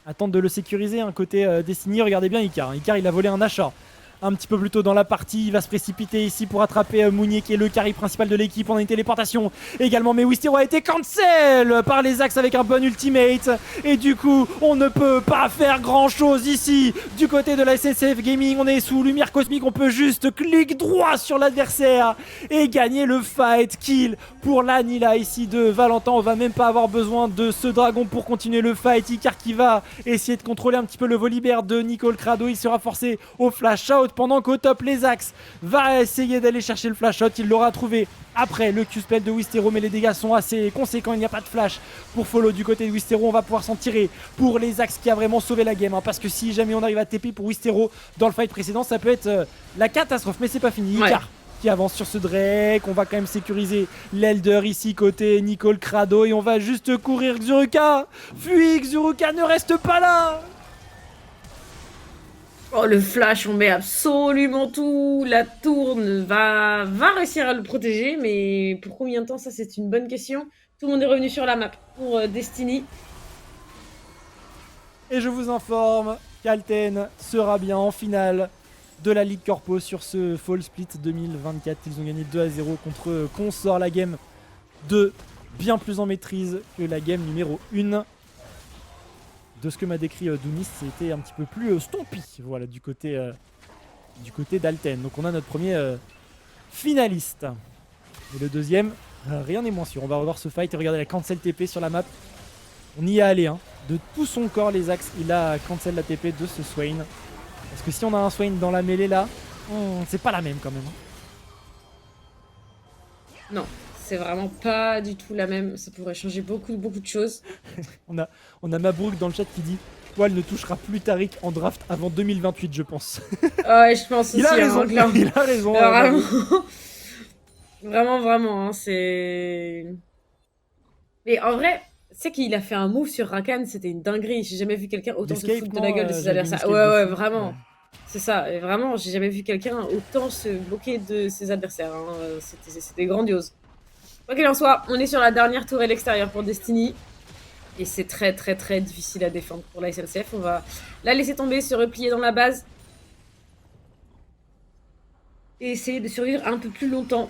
attendre de le sécuriser. Côté Destiny, regardez bien Icar. Icar, il a volé un Nashor un petit peu plus tôt dans la partie. Il va se précipiter ici pour attraper Mounier qui est le carry principal de l'équipe. On a une téléportation également, mais Wistero a été cancel par les axes avec un bon ultimate. Et du coup, on ne peut pas faire grand chose ici. Du côté de la SNCF Gaming, on est sous lumière cosmique. On peut juste clic droit sur l'adversaire et gagner le fight. Kill pour l'Anila ici de Valentin. On va même pas avoir besoin de ce dragon pour continuer le fight. Icar qui va essayer de contrôler un petit peu le volibear de Nicole Crado. Il sera forcé au flash out pendant qu'au top les axes va essayer d'aller chercher le flash out. Il l'aura trouvé après le Q-spell de Wistero, mais les dégâts sont assez conséquents. Il n'y a pas de flash pour follow du côté de Wistero. On va pouvoir s'en tirer pour les axes qui a vraiment sauvé la game, parce que si jamais on arrive à TP pour Wistero dans le fight précédent, ça peut être la catastrophe. Mais c'est pas fini. Icar qui avance sur ce Drake. On va quand même sécuriser l'Elder ici côté Nicole Crado et on va juste courir. Xuruka fuis, Xuruka ne reste pas là. Oh, le flash, on met absolument tout. La tourne va réussir à le protéger, mais pour combien de temps, ça c'est une bonne question. Tout le monde est revenu sur la map pour Destiny. Et je vous informe qu'Alten sera bien en finale de la Ligue Corpo sur ce Fall Split 2024. Ils ont gagné 2-0 contre Consort, la game 2, bien plus en maîtrise que la game numéro 1. De ce que m'a décrit Dounis, c'était un petit peu plus stompy, voilà, du côté d'Alten. Donc on a notre premier finaliste. Et le deuxième, rien n'est moins sûr. On va revoir ce fight et regarder la cancel TP sur la map. On y est allé, hein. De tout son corps, les axes, il a cancel la TP de ce Swain. Parce que si on a un Swain dans la mêlée là, c'est pas la même quand même. Non, c'est vraiment pas du tout la même. Ça pourrait changer beaucoup de choses. On a Mabrouk dans le chat qui dit Toile ne touchera plus Tariq en draft avant 2028, je pense. Ouais, je pense aussi. Il a raison, il a raison. Vraiment, hein, c'est... Mais en vrai, tu sais qu'il a fait un move sur Rakan, c'était une dinguerie. J'ai jamais vu quelqu'un autant se foutre de la gueule de ses adversaires. Ouais, vraiment. C'est ça, et vraiment, j'ai jamais vu quelqu'un autant se bloquer de ses adversaires. Hein. C'était grandiose. Quoi qu'il en soit, on est sur la dernière tourelle extérieure pour Destiny. Et c'est très difficile à défendre pour la SNCF. On va la laisser tomber, se replier dans la base. Et essayer de survivre un peu plus longtemps.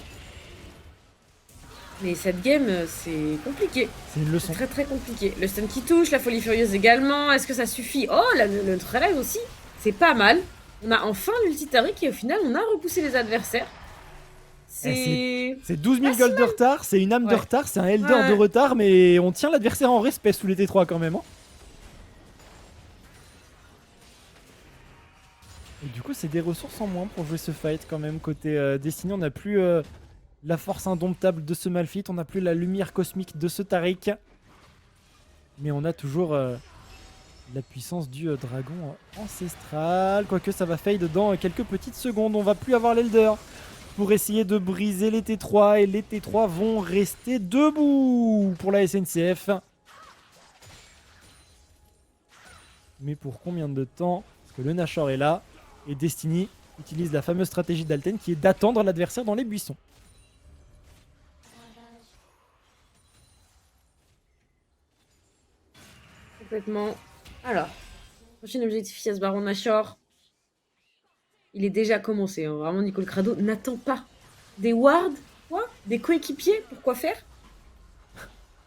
Mais cette game, c'est compliqué. C'est une leçon. C'est très compliqué. Le stun qui touche, la folie furieuse également. Est-ce que ça suffit? Oh, le relève aussi. C'est pas mal. On a enfin l'ulti Tariq et au final, on a repoussé les adversaires. C'est 12 000 gold de retard, c'est une âme de retard, c'est un Elder de retard, mais on tient l'adversaire en respect sous les T3 quand même. Hein. Et du coup, c'est des ressources en moins pour jouer ce fight quand même. Côté Destiny, on n'a plus la force indomptable de ce Malphite, on n'a plus la lumière cosmique de ce Tariq. Mais on a toujours la puissance du dragon ancestral. Quoique ça va fade dans quelques petites secondes, on va plus avoir l'Elder pour essayer de briser les T3 et les T3 vont rester debout pour la SNCF. Mais pour combien de temps? Parce que le Nashor est là et Destiny utilise la fameuse stratégie d'Alten qui est d'attendre l'adversaire dans les buissons. Complètement. Alors, prochain objectif, il y a ce baron Nashor. Il est déjà commencé. Hein. Vraiment, Nicole Crado n'attend pas. Des wards? Quoi? Des coéquipiers? Pourquoi faire?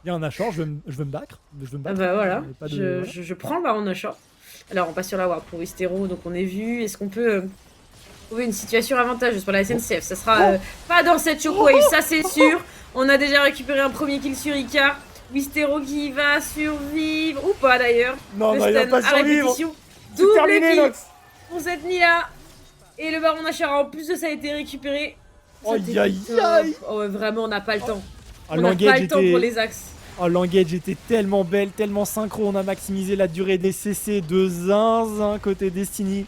Il y a un Nashor, je veux me battre. Ah bah voilà, je prends le baron Nashor. Alors, on passe sur la ward pour Wistero, donc on est vu. Est-ce qu'on peut trouver une situation avantageuse pour la SNCF? Ça sera pas dans cette shockwave, ça c'est sûr. On a déjà récupéré un premier kill sur Icar. Wistero qui va survivre, ou pas d'ailleurs. Non, il va pas survivre. Double kill pour cette Nila. Et le baron Nashor, en plus de ça, a été récupéré. Aïe. Oh, ouais, vraiment, on n'a pas le temps. Ah, on n'a pas le temps pour les axes. Oh, l'engage était tellement belle, tellement synchro. On a maximisé la durée des CC de zinzin côté Destiny.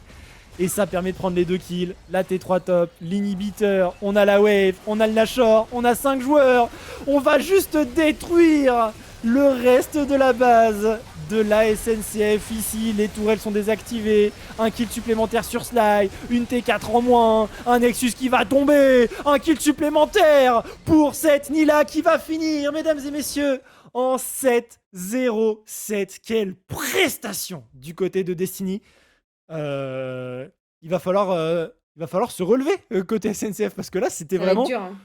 Et ça permet de prendre les 2 kills. La T3 top, l'inhibiteur, on a la wave, on a le Nashor, on a 5 joueurs. On va juste détruire le reste de la base de la SNCF ici. Les tourelles sont désactivées. Un kill supplémentaire sur Sly. Une T4 en moins. Un Nexus qui va tomber. Un kill supplémentaire pour cette Nila qui va finir, mesdames et messieurs, en 7-0-7. Quelle prestation du côté de Destiny. Il va falloir se relever côté SNCF parce que là, c'était Ça va être vraiment dur, hein.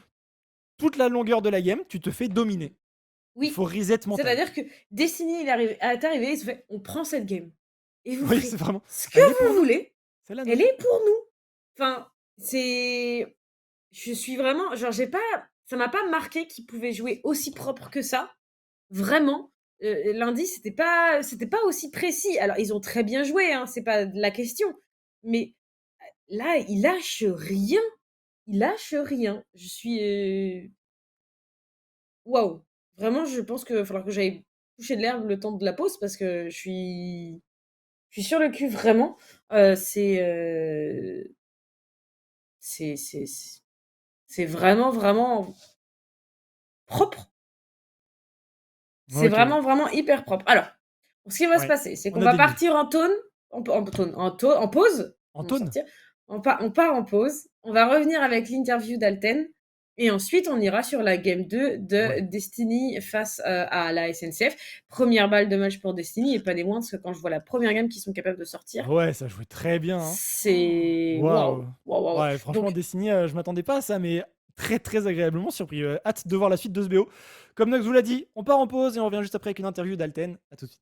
toute la longueur de la game. Tu te fais dominer. Il Oui, faut reset mental. c'est-à-dire que Destiny est arrivé, il se fait on prend cette game. Et vous Oui, ferez c'est vraiment. ce Elle est que pour vous nous. voulez. C'est la Elle nôtre. est pour nous. Enfin, c'est. Je suis vraiment. Genre, j'ai pas. Ça m'a pas marqué qu'ils pouvaient jouer aussi propre que ça. Vraiment. Lundi, c'était pas aussi précis. Alors, ils ont très bien joué, hein, c'est pas la question. Mais là, ils lâchent rien. Ils lâchent rien. Je suis. Waouh! Vraiment, je pense qu'il va falloir que j'aille toucher de l'herbe le temps de la pause parce que je suis sur le cul vraiment. C'est vraiment, vraiment propre. C'est Ok. vraiment, vraiment hyper propre. Alors, ce qui va se Ouais. passer, c'est On qu'on a va des news. partir en tone, en pause. On va Anton. sortir. On part en pause. On va revenir avec l'interview d'Alten. Et ensuite, on ira sur la game 2 de Ouais. Destiny face à la SNCF. Première balle de match pour Destiny, et pas des moindres, parce que quand je vois la première game qu'ils sont capables de sortir, Ah ouais, ça jouait très bien. Hein. c'est Waouh. waouh, waouh, waouh. Ouais, franchement, Donc, Destiny, je m'attendais pas à ça, mais très très agréablement surpris. Hâte de voir la suite de ce BO. Comme Nox vous l'a dit, on part en pause et on revient juste après avec une interview d'Alten. À tout de suite.